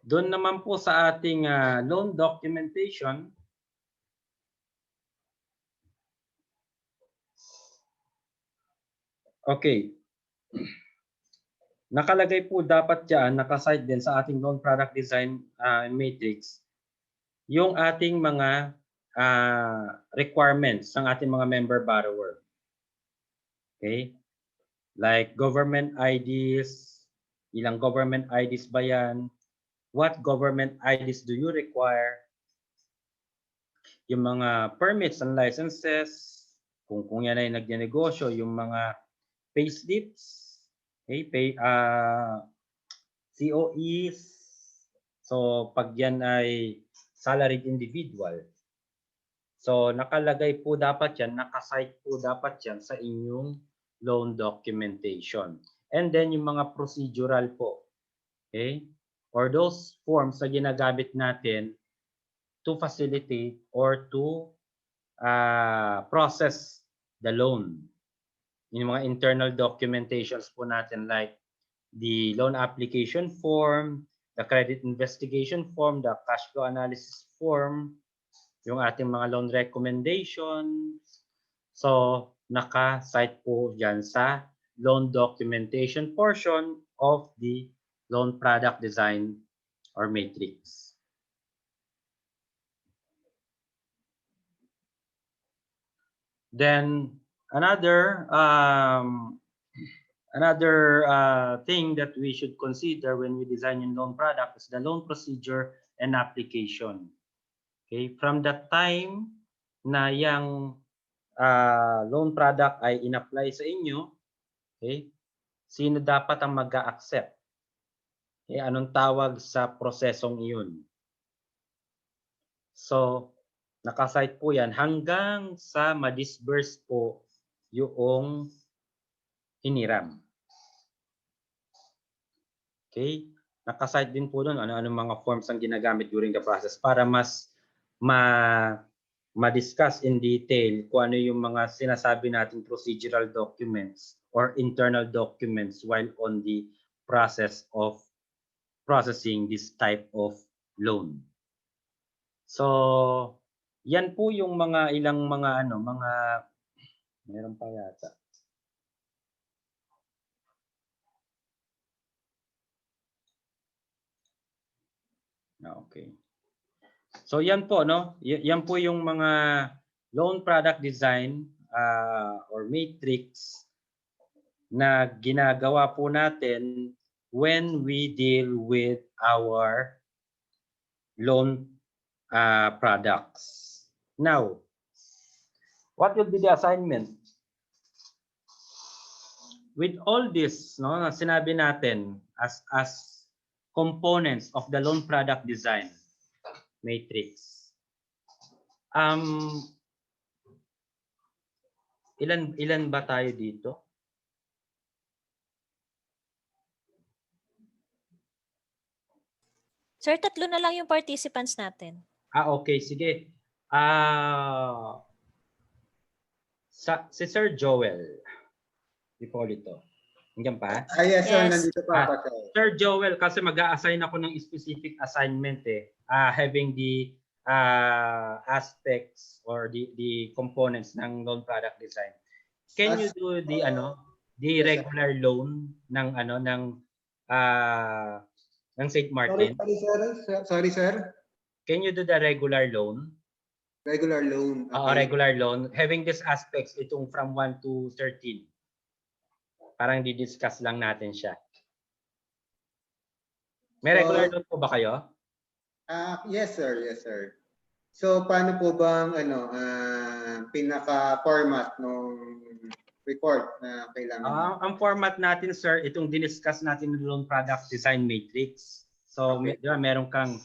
Doon naman po sa ating loan documentation, okay, nakalagay po dapat dyan, nakasite din sa ating loan product design matrix, yung ating mga requirements ng ating mga member borrower. Okay? Like government IDs, ilang government IDs ba yan? What government IDs do you require? Yung mga permits and licenses, kung yan ay nagnegosyo, yung mga payslips, okay, COEs. So pag yan ay salaried individual. So nakalagay po dapat yan, nakasite po dapat yan sa inyong loan documentation. And then yung mga procedural po. Okay? Or those forms na ginagamit natin to facilitate or to process the loan. Yung mga internal documentations po natin like the loan application form, the credit investigation form, the cash flow analysis form, yung ating mga loan recommendations. So, naka-cite po dyan sa loan documentation portion of the loan product design or matrix. Then another thing that we should consider when we design a loan product is the loan procedure and application. Okay, from the time na yung loan product ay in-apply sa inyo, okay, sino dapat ang mag-a-accept? Okay, anong tawag sa prosesong iyon? So, nakasite po yan hanggang sa ma-disburse po yung hiniram. Okay? Nakasite din po doon ano-ano mga forms ang ginagamit during the process para mas ma-discuss in detail kung ano yung mga sinasabi nating procedural documents or internal documents while on the process of processing this type of loan. So, yan po yung mga ilang mga meron pa yata. Okay. So yan po, no? Yan po yung mga loan product design or matrix na ginagawa po natin when we deal with our loan products. Now, what will be the assignment? With all this, no, na sinabi natin as components of the loan product design matrix. Ilan ba tayo dito? Sir, 3 na lang yung participants natin. Okay, sige. Si Sir Joel Hipolito. Hanggang pa? Yes, sir. Yes. Nandito pa ako, sir. Sir Joel, kasi mag-a-assign ako ng specific assignment having the aspects or the components ng loan product design. Can you do the regular loan ng St. Martin? Sorry, sir. Can you do the regular loan? Regular loan. Okay. Regular loan. Having these aspects, itong from 1 to 13. Parang di-discuss lang natin siya. May regular loan po ba kayo? Yes, sir. Yes, sir. So, paano po bang pinaka-format ng report na kailangan? Ang format natin, sir, itong diniscuss natin ng loan product design matrix. So, Okay. meron kang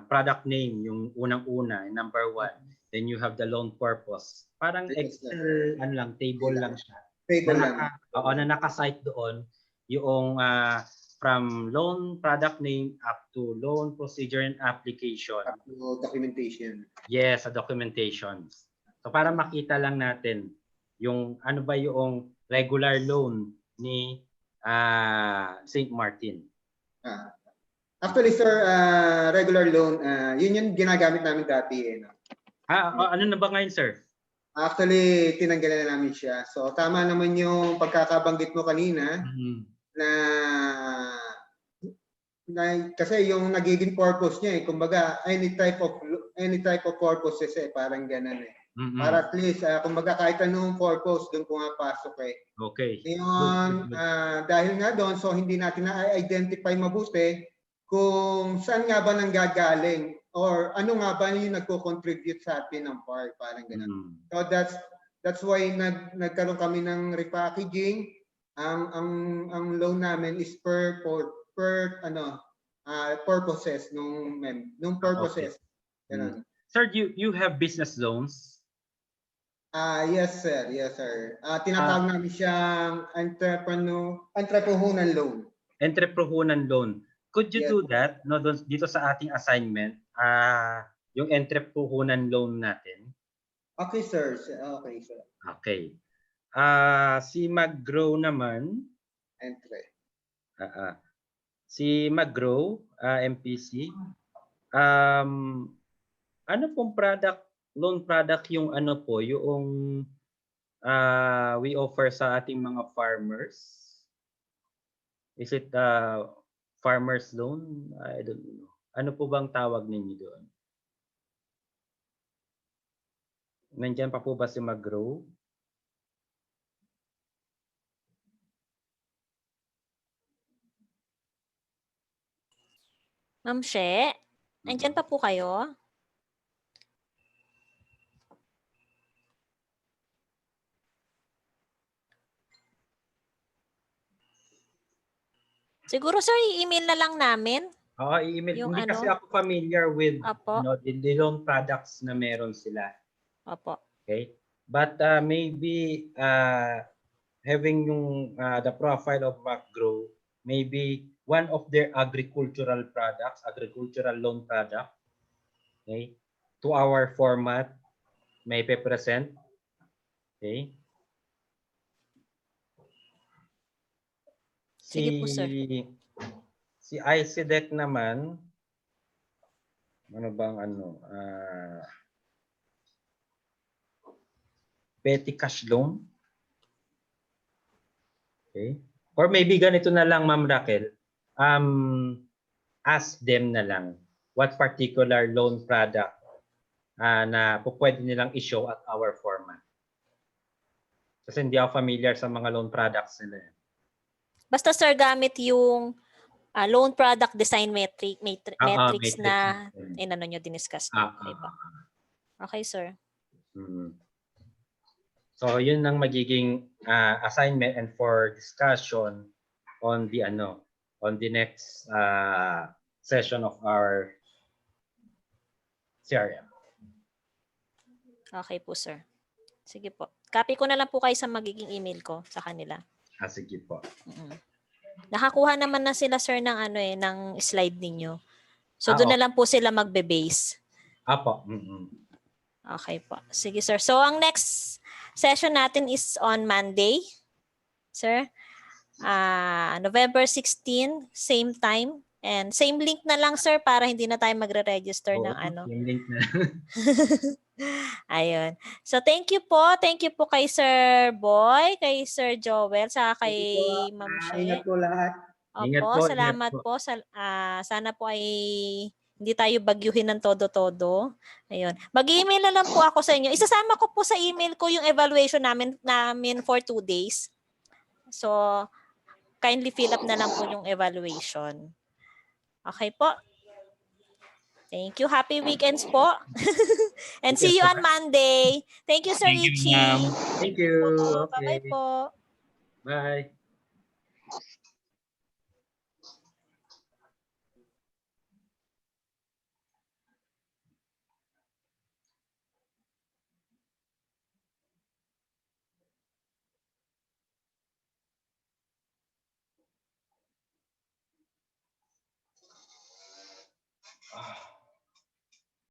product name, yung unang-una, number 1. Then you have the loan purpose. Parang Yes, Excel, table lang siya. Table lang. Na naka-site doon yung from loan product name up to loan procedure and application. Up to documentation. Yes, sa documentation. So para makita lang natin yung ano ba yung regular loan ni St. Martin. Actually, sir, regular loan, yun yung ginagamit namin dati. No? Ano na ba ngayon, sir? Actually, tinanggalan na namin siya. So, tama naman yung pagkakabanggit mo kanina na kasi yung nagiging purpose niya kumbaga any type of purposes parang ganun Para at least kumbaga kahit anong purpose doon pumapasok Okay. Ngayon, dahil nga doon so hindi natin na-identify mabuti kung saan nga ba nanggagaling or ano nga ba yung nagko-contribute sa atin ng part, parang ganun. So that's why nagkaroon kami ng repackaging. Ang loan namin is per purposes nung purposes. Okay. Sir, you have business loans? Yes, sir. Yes, sir. Tinatawag namin siyang entrepreneurial loan. Entrepreneurial loan. Could you do that dito sa ating assignment? Yung entrepreneurial loan natin? Okay, sir. Okay, sir. Okay. Si Mag-Grow naman. Si Mag-Grow, MPC. Ano pong loan product yung yung we offer sa ating mga farmers? Is it farmers loan? I don't know. Ano po bang tawag ninyo doon? Nandiyan pa po ba si Mag-Grow? Ma'am She, nandiyan pa po kayo? Siguro sir, i-email na lang namin. I-email. Hindi kasi ako familiar with the loan products na meron sila. Opo. Okay? But maybe having yung the profile of Mag-Grow, maybe one of their agricultural products, agricultural loan product, okay, to our format, may pe-present. Okay? Sige po, sir. Si ICDEC naman, ano bang petty cash loan. Okay? Or maybe ganito na lang, Ma'am Raquel. Ask them na lang. what particular loan product na pwede nilang i-show at our format. Kasi hindi ako familiar sa mga loan products nila. Basta sir, gamit yung loan product design metrics na inano nyo, diniscuss nyo. Okay ba? Okay, sir. So, yun ang magiging assignment and for discussion on the next session of our CRM. Okay po, sir. Sige po. Copy ko na lang po kayo sa magiging email ko sa kanila. Sige po. Nakakuha naman na sila, sir, ng ng slide ninyo. So, doon na lang po sila magbe-base. Apo. Okay po. Sige, sir. So, ang next session natin is on Monday, sir. November 16, same time. And same link na lang, sir, para hindi na tayo magre-register ng Same link na. Ayun. So, thank you po. Thank you po kay Sir Boy, kay Sir Joel, saka kay Ma'am She. Ingat po lahat. Opo, salamat po. Sana po ay hindi tayo bagyuhin ng todo-todo. Ayun. Mag-email na lang po ako sa inyo. Isasama ko po sa email ko yung evaluation namin for 2 days. So, kindly fill up na lang po yung evaluation. Okay po. Thank you. Happy weekends po. And see you on Monday. Thank you, Sir Ichi. Thank you. Bye-bye po. Bye.